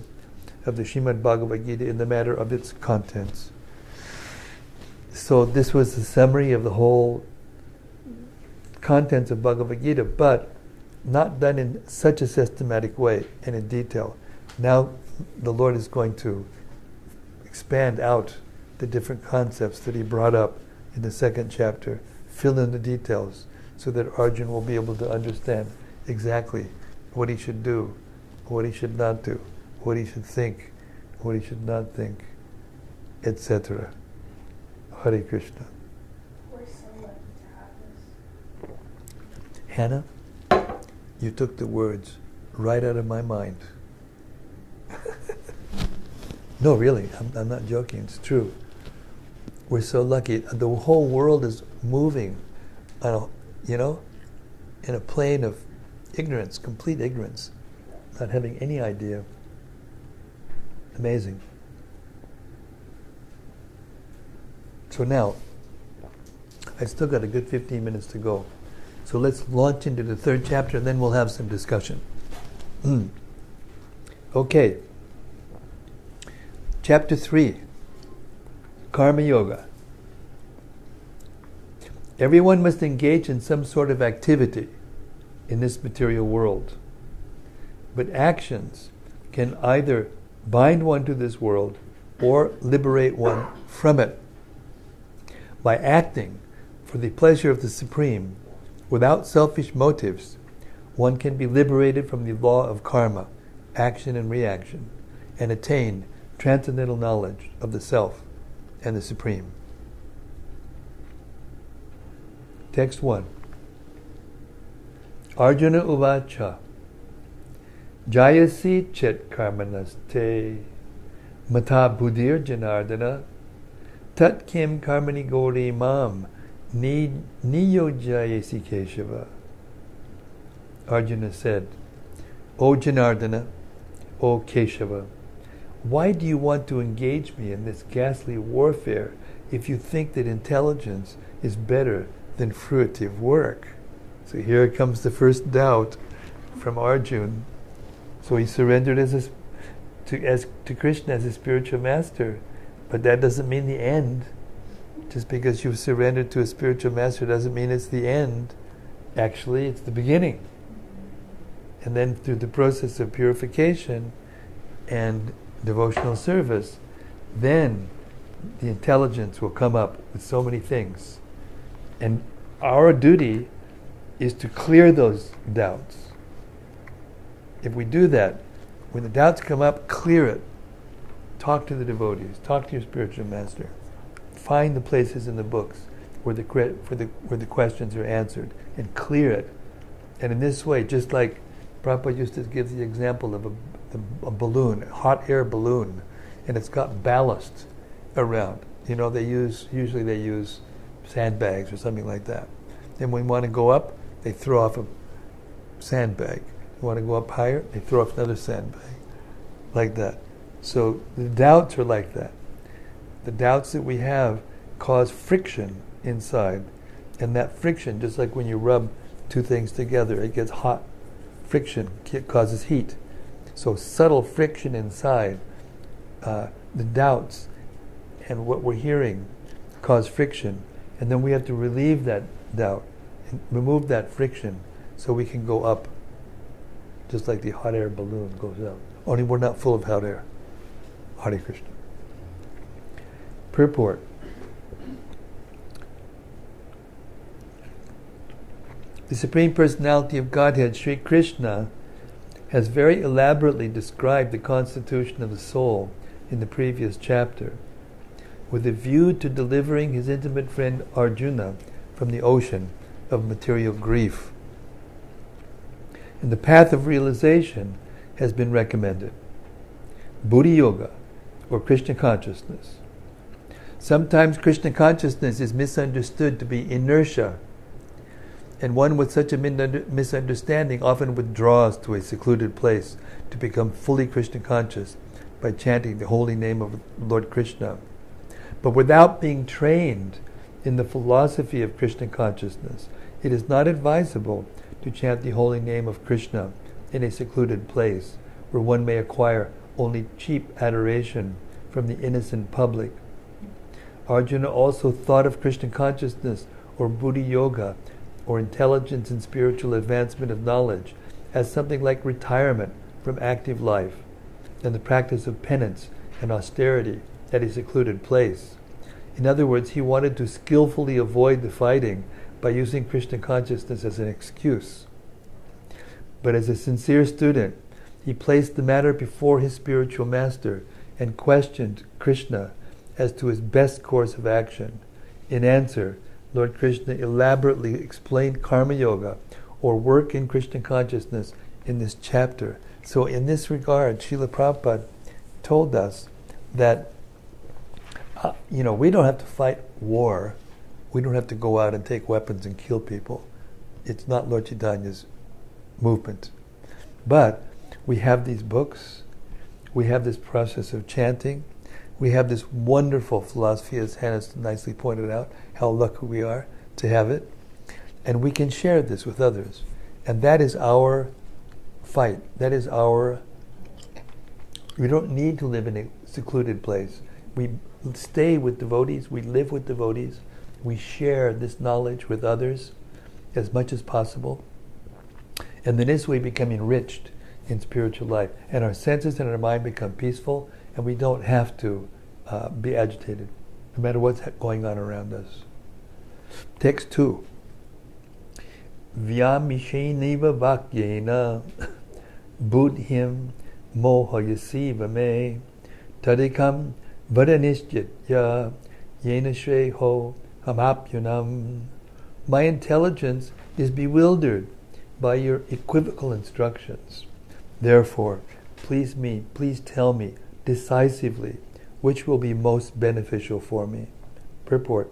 of the Srimad Bhagavad-gita in the matter of its contents. So this was the summary of the whole contents of Bhagavad-gita, but not done in such a systematic way and in detail. Now the Lord is going to expand out the different concepts that he brought up in the second chapter, fill in the details, so that Arjuna will be able to understand exactly what he should do, what he should not do, what he should think, what he should not think, etc. Hare Krishna. We're so lucky to have this. Hannah, you took the words right out of my mind. No, really, I'm not joking, it's true. We're so lucky. The whole world is moving on in a plane of ignorance, complete ignorance, not having any idea. Amazing. So now, I've still got a good 15 minutes to go. So let's launch into the third chapter and then we'll have some discussion. Okay. Chapter 3. Karma Yoga. Everyone must engage in some sort of activity in this material world. But actions can either bind one to this world or liberate one from it. By acting for the pleasure of the Supreme, without selfish motives, one can be liberated from the law of karma, action and reaction, and attain transcendental knowledge of the Self and the Supreme. Text 1. Arjuna uvacha Jayasi chet karmanaste mata buddhir janardana tat kim karmani gori mam niyojayasi Kesava. Arjuna said, O Janardana, O Kesava, why do you want to engage me in this ghastly warfare if you think that intelligence is better than fruitive work? So here comes the first doubt from Arjuna. So he surrendered to Krishna as a spiritual master, but that doesn't mean the end. Just because you've surrendered to a spiritual master doesn't mean it's the end. Actually, it's the beginning. And then through the process of purification and devotional service, then the intelligence will come up with so many things. And our duty is to clear those doubts. If we do that, when the doubts come up, clear it. Talk to the devotees. Talk to your spiritual master. Find the places in the books where the questions are answered and clear it. And in this way, just like Prabhupada used to give the example of a balloon, a hot air balloon, and it's got ballast around. You know, usually they use sandbags or something like that. And when we want to go up, they throw off a sandbag. You want to go up higher, they throw off another sandbag. Like that. So the doubts are like that. The doubts that we have cause friction inside. And that friction, just like when you rub two things together, it gets hot. Friction causes heat. So subtle friction inside, the doubts and what we're hearing cause friction. And then we have to relieve that doubt and remove that friction so we can go up, just like the hot air balloon goes up. Only we're not full of hot air. Hare Krishna. Purport. The Supreme Personality of Godhead, Sri Krishna, has very elaborately described the constitution of the soul in the previous chapter, with a view to delivering his intimate friend Arjuna from the ocean of material grief. And the path of realization has been recommended. Buddhi Yoga, or Krishna consciousness. Sometimes Krishna consciousness is misunderstood to be inertia, and one with such a misunderstanding often withdraws to a secluded place to become fully Krishna conscious by chanting the holy name of Lord Krsna. But without being trained in the philosophy of Krishna consciousness, it is not advisable to chant the holy name of Krishna in a secluded place where one may acquire only cheap adoration from the innocent public. Arjuna also thought of Krishna consciousness or Buddhi Yoga or intelligence and spiritual advancement of knowledge as something like retirement from active life and the practice of penance and austerity at a secluded place. In other words, he wanted to skillfully avoid the fighting by using Krishna consciousness as an excuse. But as a sincere student, he placed the matter before his spiritual master and questioned Krishna as to his best course of action. In answer, Lord Krsna elaborately explained Karma Yoga, or work in Krishna consciousness, in this chapter. So in this regard, Srila Prabhupada told us that we don't have to fight war. We don't have to go out and take weapons and kill people. It's not Lord Chaitanya's movement. But we have these books. We have this process of chanting. We have this wonderful philosophy, as Hannah nicely pointed out, how lucky we are to have it. And we can share this with others. And that is our fight. We don't need to live in a secluded place. We stay with devotees, we live with devotees, we share this knowledge with others as much as possible. And then this way become enriched in spiritual life. And our senses and our mind become peaceful, and we don't have to be agitated, no matter what's going on around us. Text 2. Vyamisheneva vakyena buddhim mohayasiva me tadikam vadanishjitya yena shreho hamapyunam. My intelligence is bewildered by your equivocal instructions. Therefore, please tell me decisively which will be most beneficial for me. Purport.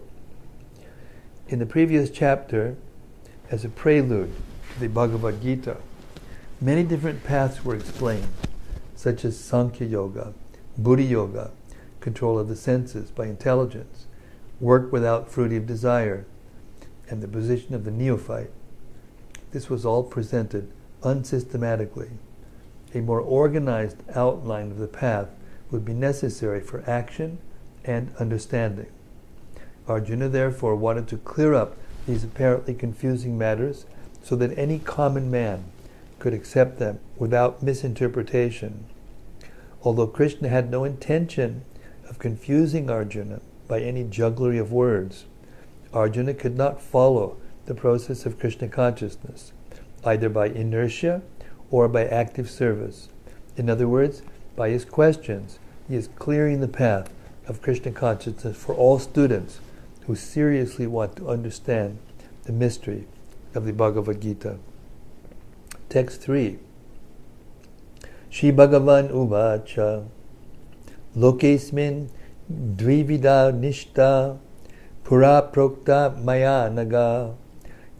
In the previous chapter, as a prelude to the Bhagavad-gita, many different paths were explained, such as Sankhya Yoga, Buddhi Yoga, control of the senses by intelligence, work without fruitive desire, and the position of the neophyte. This was all presented unsystematically. A more organized outline of the path would be necessary for action and understanding. Arjuna therefore wanted to clear up these apparently confusing matters so that any common man could accept them without misinterpretation. Although Krishna had no intention of confusing Arjuna by any jugglery of words, Arjuna could not follow the process of Krishna consciousness, either by inertia or by active service. In other words, by his questions, he is clearing the path of Krishna consciousness for all students who seriously want to understand the mystery of the Bhagavad-gita. Text 3. Shri Bhagavan Uvacha Lokesmin Dvivida Nishta Pura Prokta Maya Naga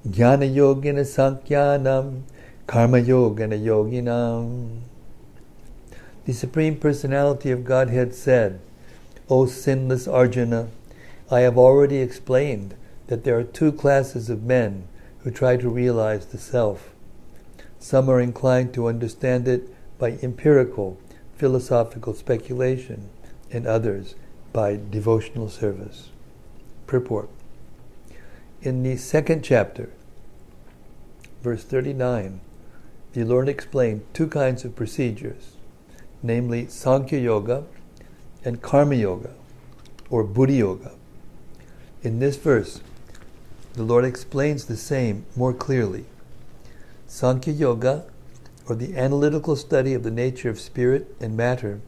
Jnana Yogina Sankhyanam Karma Yogina Yoginam. The Supreme Personality of Godhead said, O sinless Arjuna, I have already explained that there are two classes of men who try to realize the self. Some are inclined to understand it by empirical, philosophical speculation, and others by devotional service. Purport. In the second chapter, verse 39, the Lord explained two kinds of procedures, namely Sankhya Yoga and Karma Yoga, or Buddhi Yoga. In this verse, the Lord explains the same more clearly. Sankhya Yoga, or the analytical study of the nature of spirit and matter,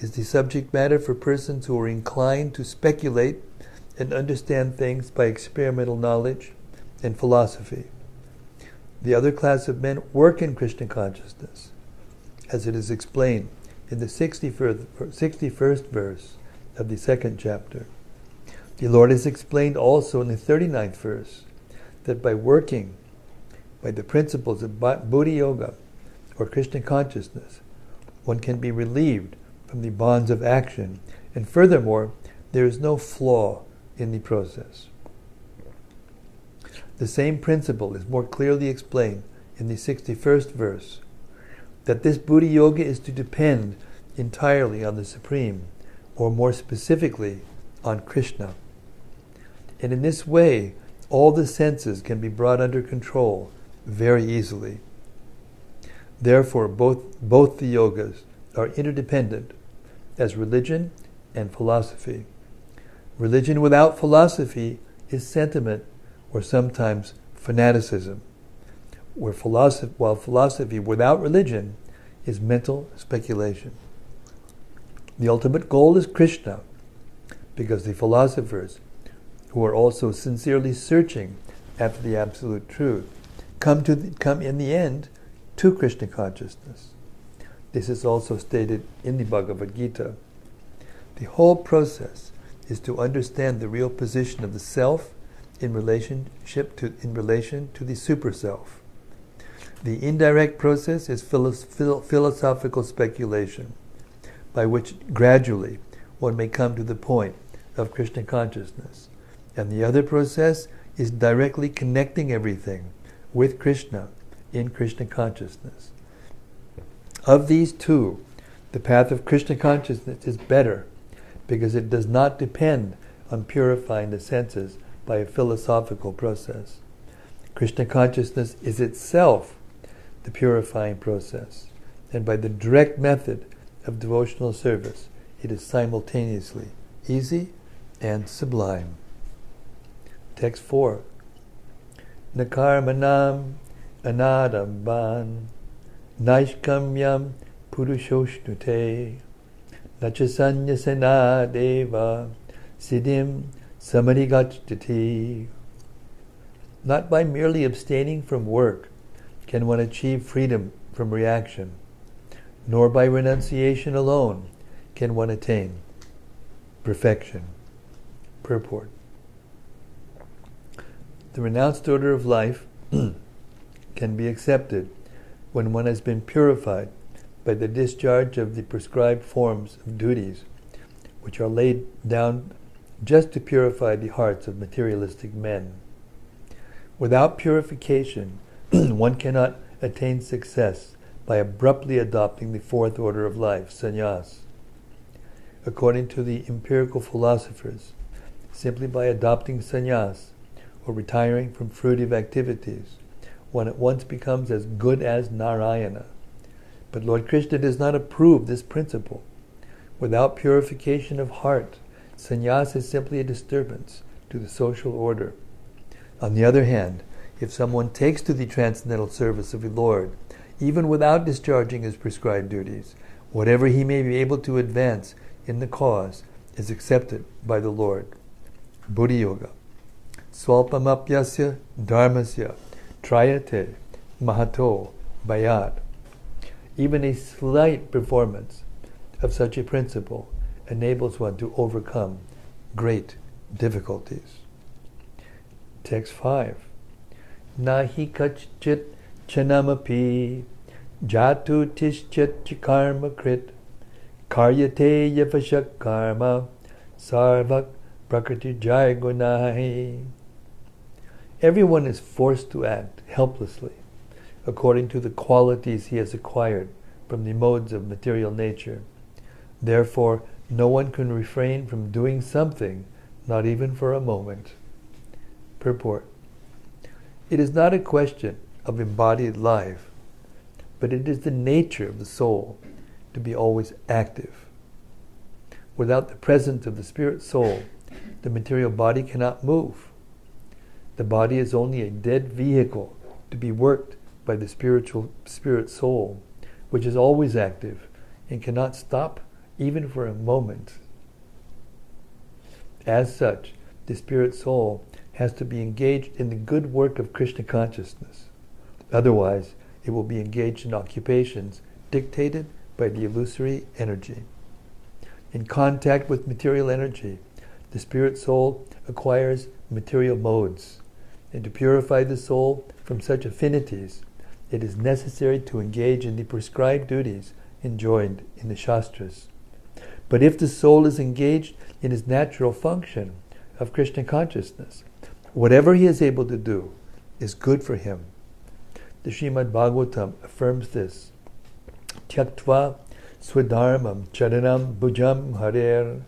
is the subject matter for persons who are inclined to speculate and understand things by experimental knowledge and philosophy. The other class of men work in Krishna consciousness, as it is explained in the 61st verse of the second chapter. The Lord has explained also in the 39th verse that by working by the principles of Buddhi Yoga or Krishna consciousness, one can be relieved from the bonds of action, and furthermore, there is no flaw in the process. The same principle is more clearly explained in the 61st verse, that this Buddhi Yoga is to depend entirely on the Supreme, or more specifically, on Krishna. And in this way, all the senses can be brought under control very easily. Therefore, both the yogas are interdependent as religion and philosophy. Religion without philosophy is sentiment or sometimes fanaticism, while philosophy without religion is mental speculation. The ultimate goal is Krishna, because the philosophers, who are also sincerely searching after the absolute truth, come in the end to Krishna consciousness. This is also stated in the Bhagavad-gita. The whole process is to understand the real position of the self in relation to the super self. The indirect process is philosophical speculation, by which gradually one may come to the point of Krishna consciousness. And the other process is directly connecting everything with Krishna in Krishna consciousness. Of these two, the path of Krishna consciousness is better because it does not depend on purifying the senses by a philosophical process. Krishna consciousness is itself the purifying process, and by the direct method of devotional service, it is simultaneously easy and sublime. Text 4. Nakarmanam anadamban naishkamyam purushoshnute nachasanyasena deva siddhim samadhigacchati. Not by merely abstaining from work can one achieve freedom from reaction, nor by renunciation alone can one attain perfection. Purport. The renounced order of life can be accepted when one has been purified by the discharge of the prescribed forms of duties which are laid down just to purify the hearts of materialistic men. Without purification, one cannot attain success by abruptly adopting the fourth order of life, sannyas. According to the empirical philosophers, simply by adopting sannyas or retiring from fruitive activities, one at once becomes as good as Narayana. But Lord Krishna does not approve this principle. Without purification of heart, sannyas is simply a disturbance to the social order. On the other hand, if someone takes to the transcendental service of the Lord, even without discharging his prescribed duties, whatever he may be able to advance in the cause is accepted by the Lord. Buddhi Yoga. Swalpamapyasya dharmasya trayate mahato bayat. Even a slight performance of such a principle enables one to overcome great difficulties. Text 5. Nahi kachchit chanamapi jatu tischet karma krit karyate yavashak karma sarvak prakriti jai gunahi. Everyone is forced to act helplessly according to the qualities he has acquired from the modes of material nature. Therefore, no one can refrain from doing something, not even for a moment. Purport. It is not a question of embodied life, but it is the nature of the soul to be always active. Without the presence of the spirit soul, the material body cannot move. The body is only a dead vehicle to be worked by the spirit soul, which is always active and cannot stop even for a moment. As such, the spirit soul has to be engaged in the good work of Krishna consciousness. Otherwise, it will be engaged in occupations dictated by the illusory energy. In contact with material energy, the spirit soul acquires material modes. And to purify the soul from such affinities, it is necessary to engage in the prescribed duties enjoined in the Shastras. But if the soul is engaged in its natural function of Krishna consciousness, whatever he is able to do is good for him. The Srimad Bhagavatam affirms this. Tyaktva swadharmam charanam bhujam harer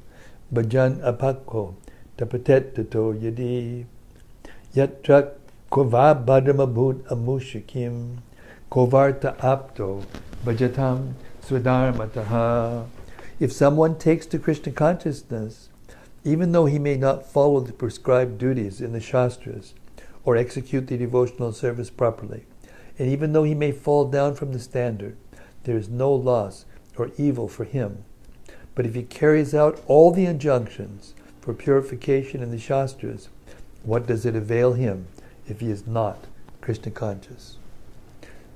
bhajan apakko tapatet tato yadi yatra kova bhadramabhut amushikim kovarta apto bhajatam swadharmataha. If someone takes to Krishna consciousness, even though he may not follow the prescribed duties in the Shastras or execute the devotional service properly, and even though he may fall down from the standard, there is no loss or evil for him. But if he carries out all the injunctions for purification in the Shastras, what does it avail him if he is not Krishna conscious?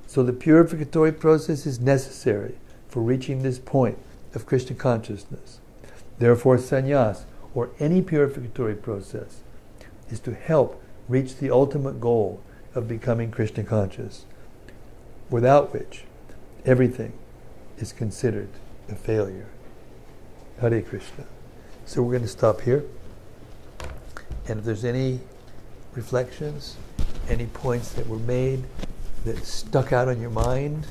So the purificatory process is necessary for reaching this point of Krishna consciousness. Therefore, sannyas, or any purificatory process, is to help reach the ultimate goal of becoming Krishna conscious, without which everything is considered a failure. Hare Krishna. So we're going to stop here. And if there's any reflections, any points that were made that stuck out on your mind,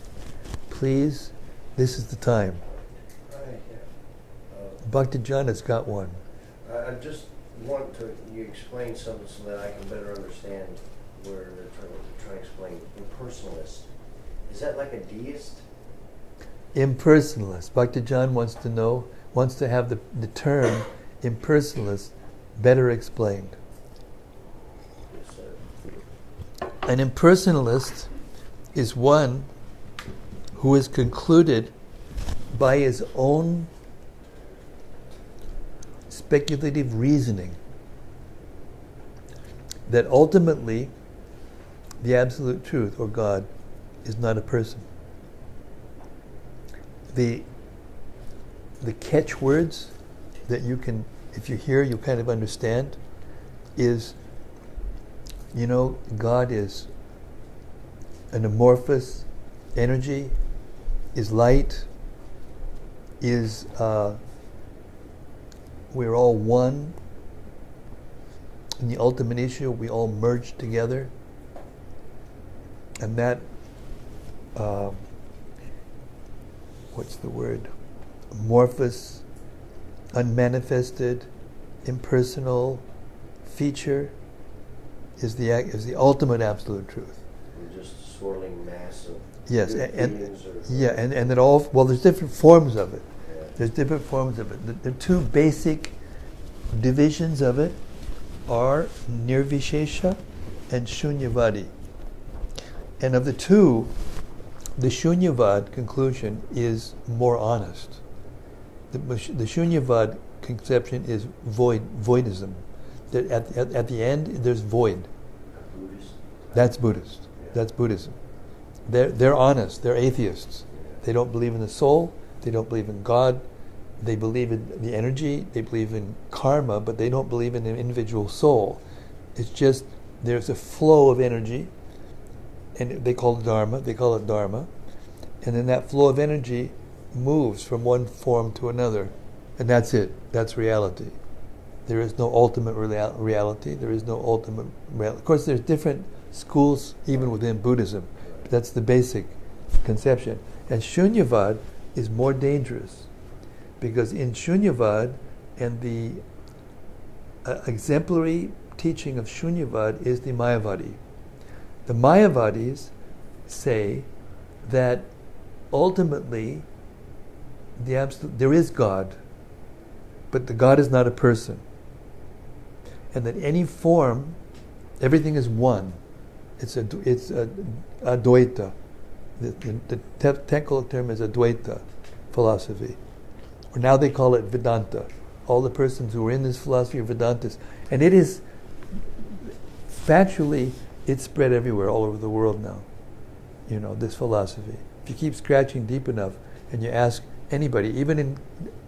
please, this is the time. Bhakti John has got one. I just want you explain something so that I can better understand where they're trying to explain impersonalist. Is that like a deist? Impersonalist. Bhakti John wants to know wants to have the term impersonalist better explained. Yes, sir. An impersonalist is one who has concluded by his own speculative reasoning that ultimately the absolute truth, or God, is not a person. The catchwords that you can, if you hear, you kind of understand, is, God is an amorphous energy, is light, is we're all one. In the ultimate issue, we all merge together. And that, what's the word? Amorphous, unmanifested, impersonal feature is the ultimate absolute truth. We're just swirling mass of Yes, beings and it all, well, there's different forms of it. Yeah. There's different forms of it. The two basic divisions of it are nirvishesha and shunyavadi. And of the two, the shunyavad conclusion is more honest. The shunyavad conception is voidism. That at the end, there's void. Buddhist. That's Buddhist. Yeah. That's Buddhism. They're honest. They're atheists. They don't believe in the soul. They don't believe in God. They believe in the energy. They believe in karma, but they don't believe in an individual soul. It's just there's a flow of energy, and they call it dharma. They call it dharma, and then that flow of energy moves from one form to another, and that's it. That's reality. There is no ultimate reality. There is no ultimate reality. Of course, there's different schools even within Buddhism. But that's the basic conception. And Shunyavad is more dangerous, because in Shunyavad, and the exemplary teaching of Shunyavad is the Mayavadi. The Mayavadis say that ultimately there is God, but the God is not a person. And that any form, everything is one. It's a Advaita. The technical term is Advaita philosophy. Or now they call it Vedanta. All the persons who are in this philosophy are Vedantas. And it is, factually, it's spread everywhere, all over the world now. This philosophy. If you keep scratching deep enough and you ask anybody, even in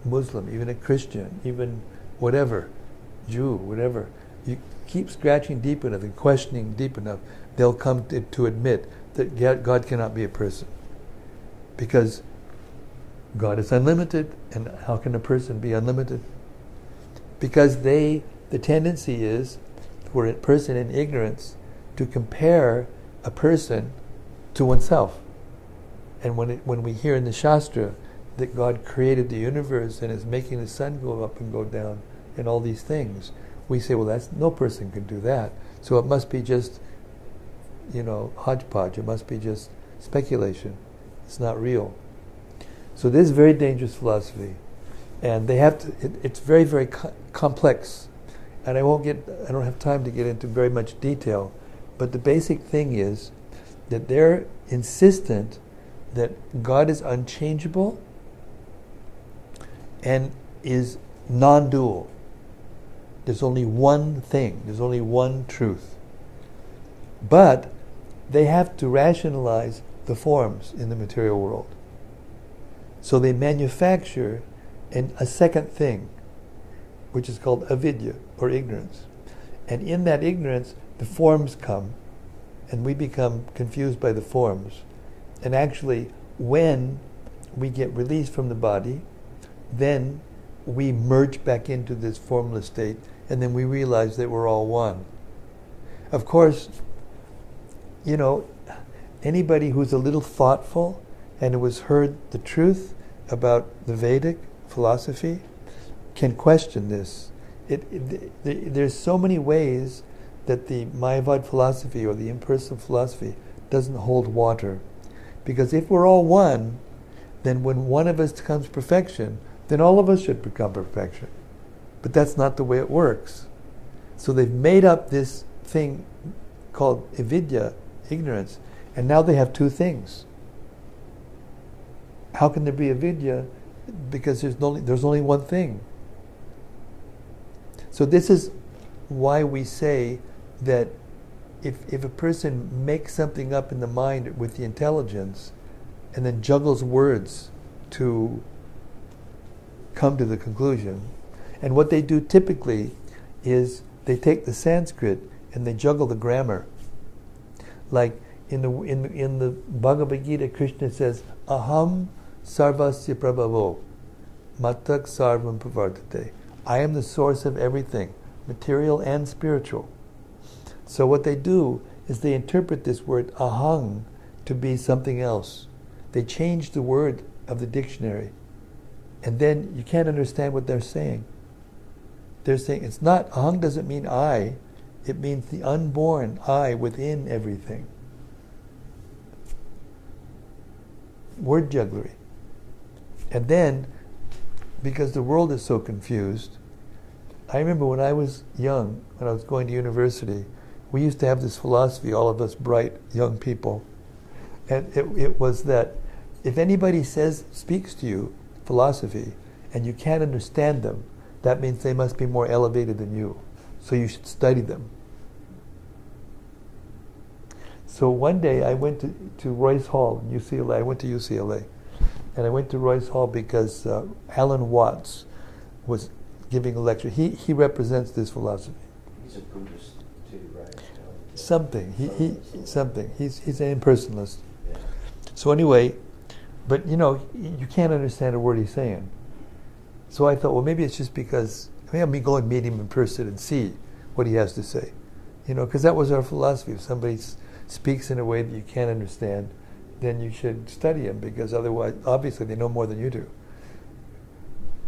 Muslim, even a Christian, even whatever, Jew, whatever, you keep scratching deep enough and questioning deep enough, they'll come to admit that God cannot be a person. Because God is unlimited, and how can a person be unlimited? Because the tendency is for a person in ignorance to compare a person to oneself. And when we hear in the Shastra that God created the universe and is making the sun go up and go down and all these things, we say, well, no person can do that. So it must be just, hodgepodge. It must be just speculation. It's not real. So this is very dangerous philosophy, and they have to. It's very, very complex, and I don't have time to get into very much detail. But the basic thing is that they're insistent that God is unchangeable and is non-dual. There's only one thing. There's only one truth. But they have to rationalize the forms in the material world. So they manufacture a second thing, which is called avidya, or ignorance. And in that ignorance, the forms come, and we become confused by the forms. And actually, when we get released from the body, then we merge back into this formless state, and then we realize that we're all one. Of course, anybody who's a little thoughtful and who has heard the truth about the Vedic philosophy can question this. There's so many ways that the Mayavad philosophy or the impersonal philosophy doesn't hold water. Because if we're all one, then when one of us comes perfection, then all of us should become perfection. But that's not the way it works. So they've made up this thing called avidya, ignorance, and now they have two things. How can there be avidya? Because there's only one thing. So this is why we say that if a person makes something up in the mind with the intelligence and then juggles words to come to the conclusion, and what they do typically is they take the Sanskrit and they juggle the grammar. Like in the Bhagavad-gita, Krishna says, Aham sarvasya prabhavo matak sarvam pravartate. I am the source of everything, material and spiritual. So what they do is they interpret this word ahang to be something else. They change the word of the dictionary, and then you can't understand what they're saying. They're saying it's not, ahang doesn't mean I, it means the unborn I within everything. Word jugglery. And then, because the world is so confused, I remember when I was young, when I was going to university, we used to have this philosophy, all of us bright young people, and it was that if anybody speaks to you philosophy, and you can't understand them, that means they must be more elevated than you. So you should study them. So one day I went to Royce Hall in UCLA. I went to UCLA. And I went to Royce Hall because Alan Watts was giving a lecture. He represents this philosophy. He's a Buddhist too, right? Something. Something. He's an impersonalist. Yeah. So anyway, but you can't understand a word he's saying. So I thought, well, maybe it's just because let me go and meet him in person and see what he has to say. Because that was our philosophy. If somebody speaks in a way that you can't understand, then you should study him, because otherwise, obviously, they know more than you do.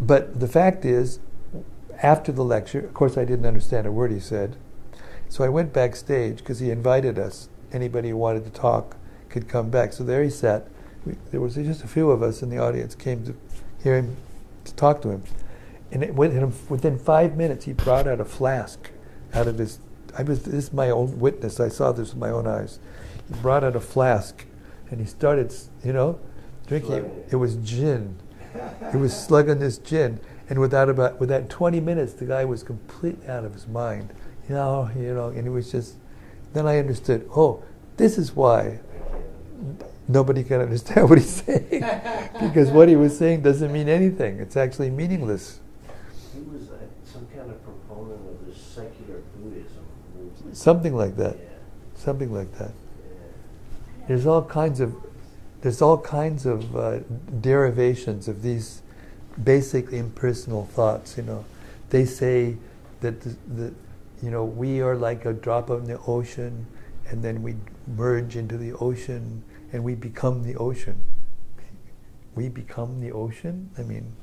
But the fact is, after the lecture, of course, I didn't understand a word he said. So I went backstage because he invited us. Anybody who wanted to talk could come back. So there he sat. There was just a few of us in the audience came to hear him, to talk to him. And within 5 minutes, he brought out a flask out of his. This is my own witness. I saw this with my own eyes. He brought out a flask, and he started, drinking. It was gin. He was slugging this gin, and within 20 minutes, the guy was completely out of his mind. And he was just. Then I understood. Oh, this is why nobody can understand what he's saying, because what he was saying doesn't mean anything. It's actually meaningless. He was some kind of proponent of the secular Buddhism movement. Something like that. Yeah. Something like that. Yeah. There's all kinds of derivations of these basic impersonal thoughts. They say that we are like a drop in the ocean, and then we merge into the ocean, and we become the ocean. We become the ocean? I mean,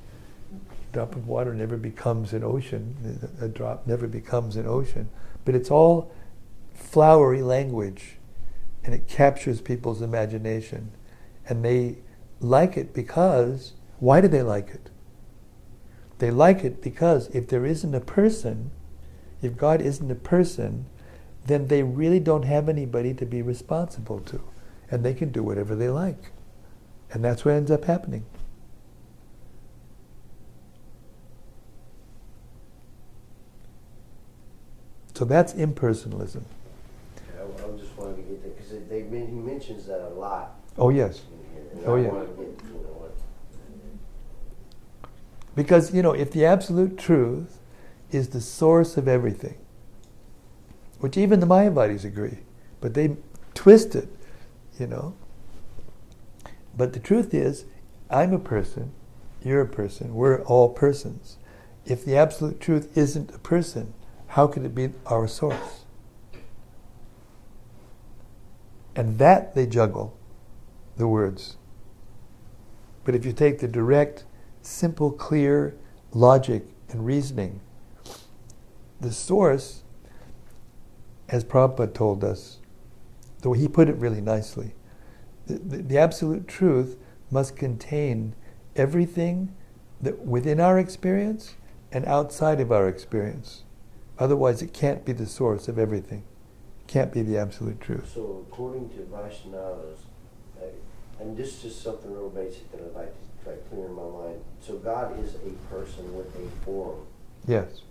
a drop of water never becomes an ocean. A drop never becomes an ocean. But it's all flowery language, and it captures people's imagination. And they like it because, why do they like it? They like it because if there isn't a person, if God isn't a person, then they really don't have anybody to be responsible to. And they can do whatever they like. And that's what ends up happening. So that's impersonalism. I just wanted to get that, because he mentions that a lot. Oh, yes. And oh, I yeah. wanted to get, what. Because, if the absolute truth is the source of everything, which even the Mayavadis agree, but they twist it, But the truth is, I'm a person, you're a person, we're all persons. If the absolute truth isn't a person, how could it be our source? And that they juggle, the words. But if you take the direct, simple, clear logic and reasoning, the source, as Prabhupada told us, though he put it really nicely, the absolute truth must contain everything within our experience and outside of our experience. Otherwise, it can't be the source of everything. Can't be the absolute truth. So, according to Vaishnavas, and this is just something real basic that I'd like to try to clear in my mind. So, God is a person with a form. Yes.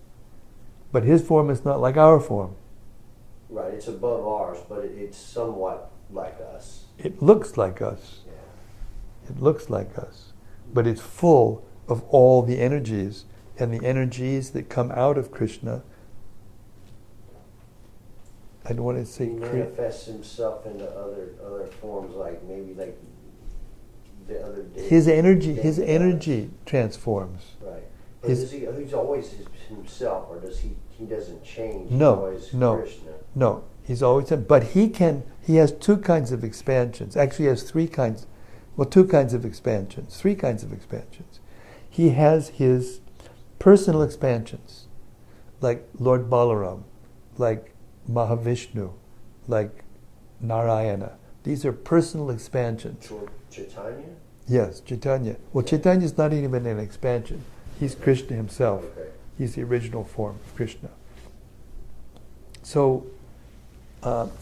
But his form is not like our form. Right, it's above ours, but it's somewhat like us. It looks like us. Yeah. It looks like us. But it's full of all the energies, and the energies that come out of Krishna. I don't want to say He manifests himself into other forms, like maybe like the other day. His energy transforms. Right. But he's always himself, or does he doesn't change? No, He's no. Krishna. No, he's always him. But he has two kinds of expansions. Actually, he has two kinds of expansions. Three kinds of expansions. He has his personal expansions, like Lord Balaram, like Mahavishnu, like Narayana. These are personal expansions. Chaitanya? Yes, Chaitanya. Well, Chaitanya is not even an expansion. He's Krishna himself. Okay. He's the original form of Krishna. So,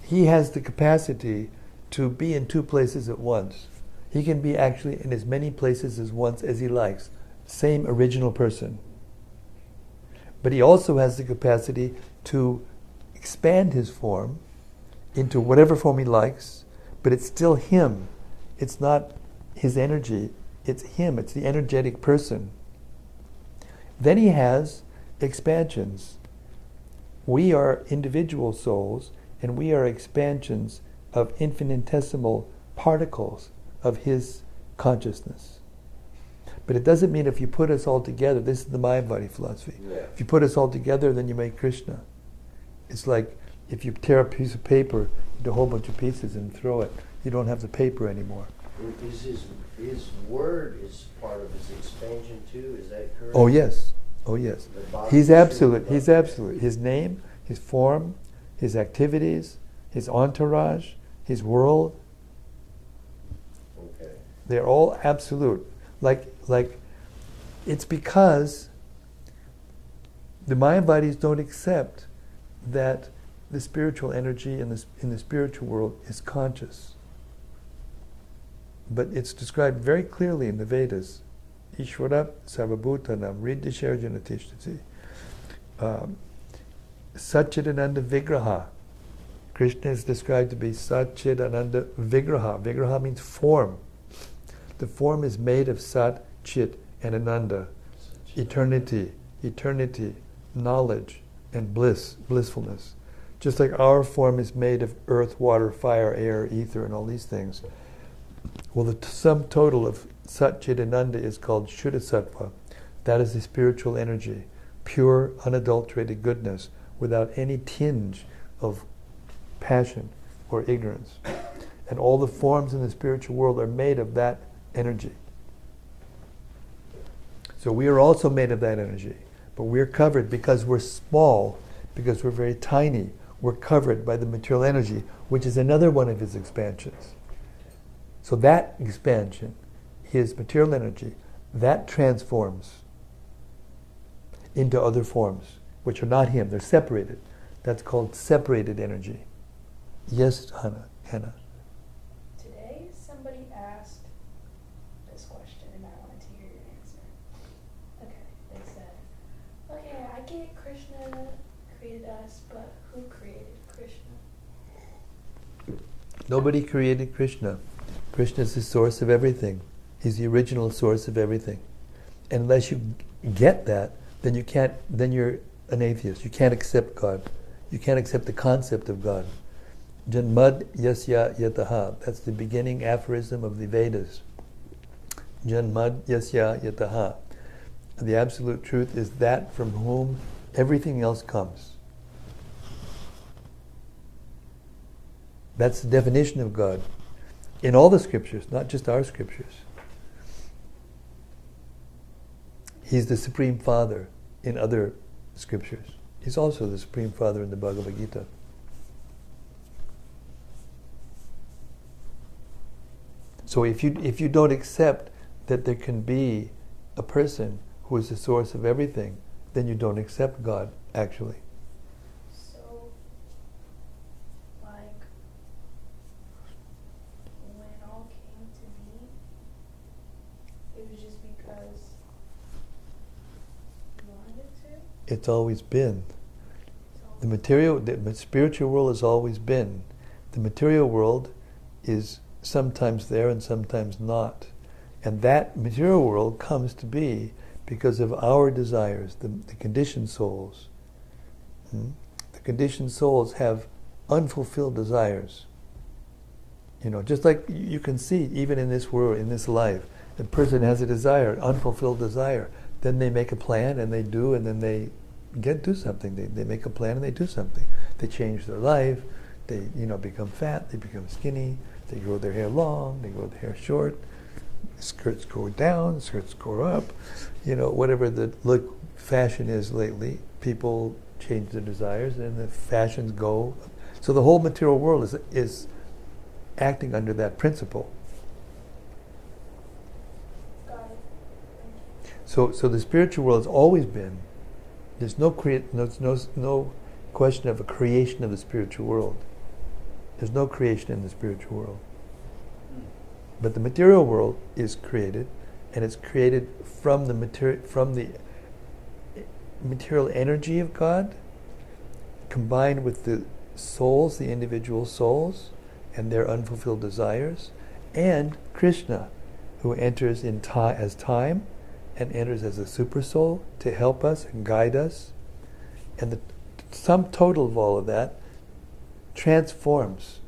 he has the capacity to be in two places at once. He can be actually in as many places as once as he likes. Same original person. But he also has the capacity to expand his form into whatever form he likes, but it's still him. It's not his energy, it's him, it's the energetic person. Then he has expansions. We are individual souls, and we are expansions of infinitesimal particles of his consciousness. But it doesn't mean if you put us all together, this is the Mayavadi philosophy. Yeah. If you put us all together, then you make Krishna. It's like if you tear a piece of paper into a whole bunch of pieces and throw it, you don't have the paper anymore. Is his word is part of his expansion too? Is that correct? Oh yes. Oh yes. He's absolute. He's absolute. His name, his form, his activities, his entourage, his world. Okay. They're all absolute. Like it's because the Mayavadis don't accept that the spiritual energy in the spiritual world is conscious. But it's described very clearly in the Vedas. Ishvara sarvabhutanam riddhi Arjuna tishtati. Satchidananda Vigraha. Krishna is described to be Satchidananda Vigraha. Vigraha means form. The form is made of Sat, Chit, and Ananda. Eternity, knowledge, and blissfulness. Just like our form is made of earth, water, fire, air, ether, and all these things. Well, the sum total of Sat, Chit, Ananda is called Shuddha Sattva. That is the spiritual energy, pure, unadulterated goodness, without any tinge of passion or ignorance. And all the forms in the spiritual world are made of that energy. So we are also made of that energy. But we're covered because we're small, because we're very tiny. We're covered by the material energy, which is another one of his expansions. So that expansion, his material energy, that transforms into other forms, which are not him. They're separated. That's called separated energy. Yes, Hannah. Today, somebody asked this question, and I wanted to hear your answer. Okay, they said, okay, I get Krishna created us, but who created Krishna? Nobody created Krishna. Krishna is the source of everything. He's the original source of everything. And unless you get that, then you're an atheist. You can't accept God. You can't accept the concept of God. Janmad yasya yataha. That's the beginning aphorism of the Vedas. Janmad yasya yataha. The absolute truth is that from whom everything else comes. That's the definition of God in all the scriptures, not just our scriptures. He's the Supreme Father in other scriptures. He's also the Supreme Father in the Bhagavad-gita. So if you don't accept that there can be a person who is the source of everything, then you don't accept God, actually. So, like, when it all came to be, it was just because you wanted it to? It's always been. The spiritual world has always been. The material world is sometimes there and sometimes not. And that material world comes to be because of our desires, the conditioned souls. The conditioned souls have unfulfilled desires. Just like you can see, even in this world, in this life, a person has a desire, an unfulfilled desire. Then they make a plan and they do, and then they do something. They make a plan and they do something. They change their life. They become fat. They become skinny. They grow their hair long. They grow their hair short. Skirts go down. Skirts go up. Whatever the fashion is lately, people change their desires and the fashions go. So the whole material world is acting under that principle. Got it. So the spiritual world has always been. There's no question of a creation of the spiritual world. There's no creation in the spiritual world. But the material world is created, and it's created from the material energy of God, combined with the souls, the individual souls, and their unfulfilled desires, and Krishna, who enters in as time, and enters as a super soul to help us and guide us. And the sum total of all of that transforms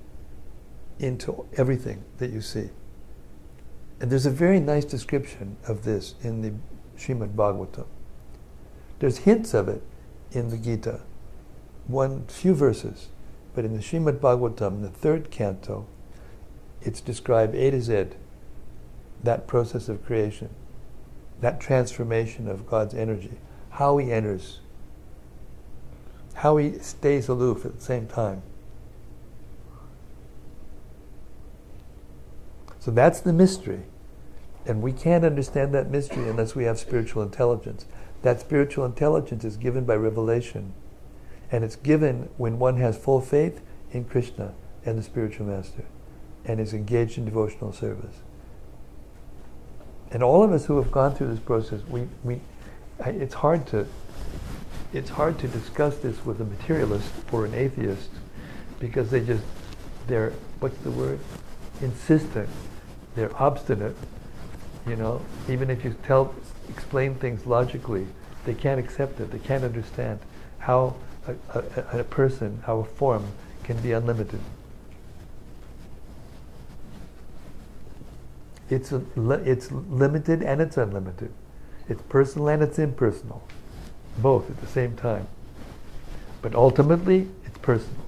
into everything that you see. And there's a very nice description of this in the Srimad Bhagavatam. There's hints of it in the Gita, few verses, but in the Srimad Bhagavatam, the 3rd canto, it's described A to Z, that process of creation, that transformation of God's energy, how He enters, how He stays aloof at the same time. So that's the mystery. And we can't understand that mystery unless we have spiritual intelligence. That spiritual intelligence is given by revelation. And it's given when one has full faith in Krishna and the spiritual master and is engaged in devotional service. And all of us who have gone through this process, it's hard to discuss this with a materialist or an atheist, because they're what's the word? Insistent. They're obstinate. Even if you explain things logically, they can't accept it. They can't understand how a person, how a form can be unlimited. It's limited and it's unlimited. It's personal and it's impersonal. Both at the same time. But ultimately, it's personal.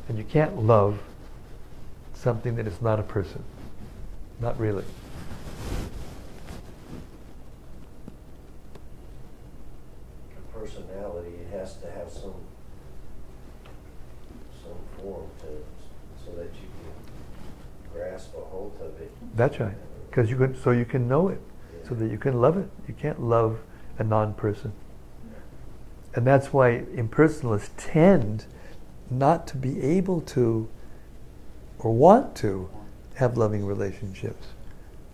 And you can't love something that is not a person. Not really. A personality, it has to have some form so that you can grasp a hold of it. That's right. Because you can know it, so that you can love it. You can't love a non-person. And that's why impersonalists tend not to be able to or want to have loving relationships.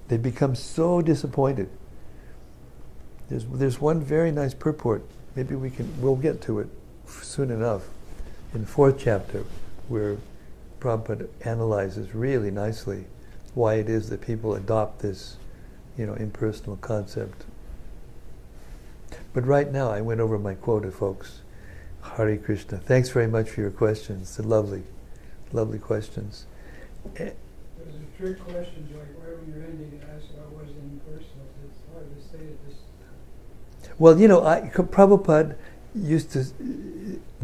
They become so disappointed. There's one very nice purport. Maybe we'll get to it soon enough in the 4th chapter, where Prabhupada analyzes really nicely why it is that people adopt this, impersonal concept. But right now, I went over my quota, folks. Hare Krishna. Thanks very much for your questions. They're lovely, lovely questions. There's a trick questions, like wherever you're ending, ask about what is impersonal. It's hard to say at this. Well, Prabhupada used to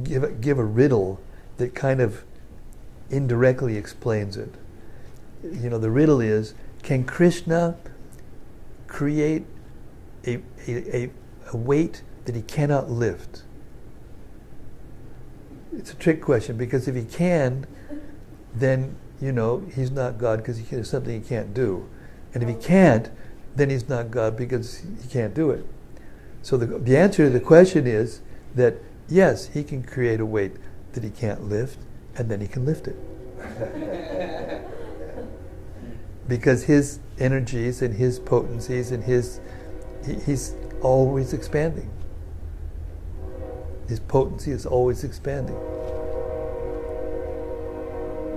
give a riddle that kind of indirectly explains it. The riddle is, can Krishna create a weight that he cannot lift? It's a trick question, because if he can, then he's not God, because there's something he can't do. And if he can't, then he's not God because he can't do it. So the answer to the question is that yes, he can create a weight that he can't lift, and then he can lift it. Because his energies and his potencies and he's always expanding. His potency is always expanding.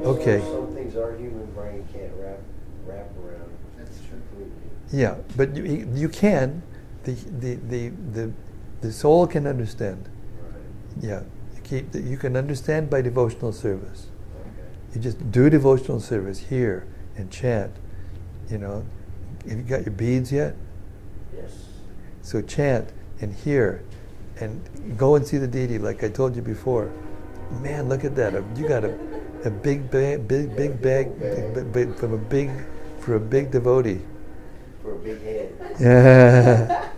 Okay. So some things our human brain can't wrap around. That's true. Yeah, but you can. The soul can understand. Right. Yeah, you can understand by devotional service. Okay. You just do devotional service here and chant. You know, have you got your beads yet? Yes. So chant and hear, and go and see the deity, like I told you before. Man, look at that! You got a big bag, big bag for a big devotee. For a big head. Yeah.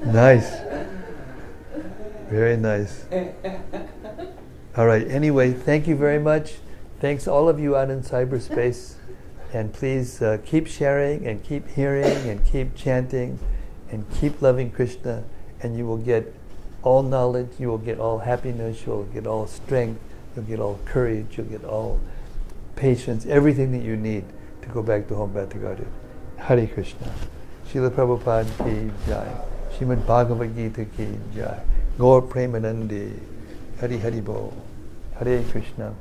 Nice. Very nice. All right. Anyway, thank you very much. Thanks all of you out in cyberspace. And please keep sharing and keep hearing and keep chanting and keep loving Krishna, and you will get all knowledge, you will get all happiness, you will get all strength, you'll get all courage, you'll get all patience, everything that you need to go back to home, back to Godhead. Hare Krishna. Srila Prabhupada ki jai. Srimad Bhagavad-gita ki jai. Gaur Premanandi. Hari Hari Bo. Hare Krishna.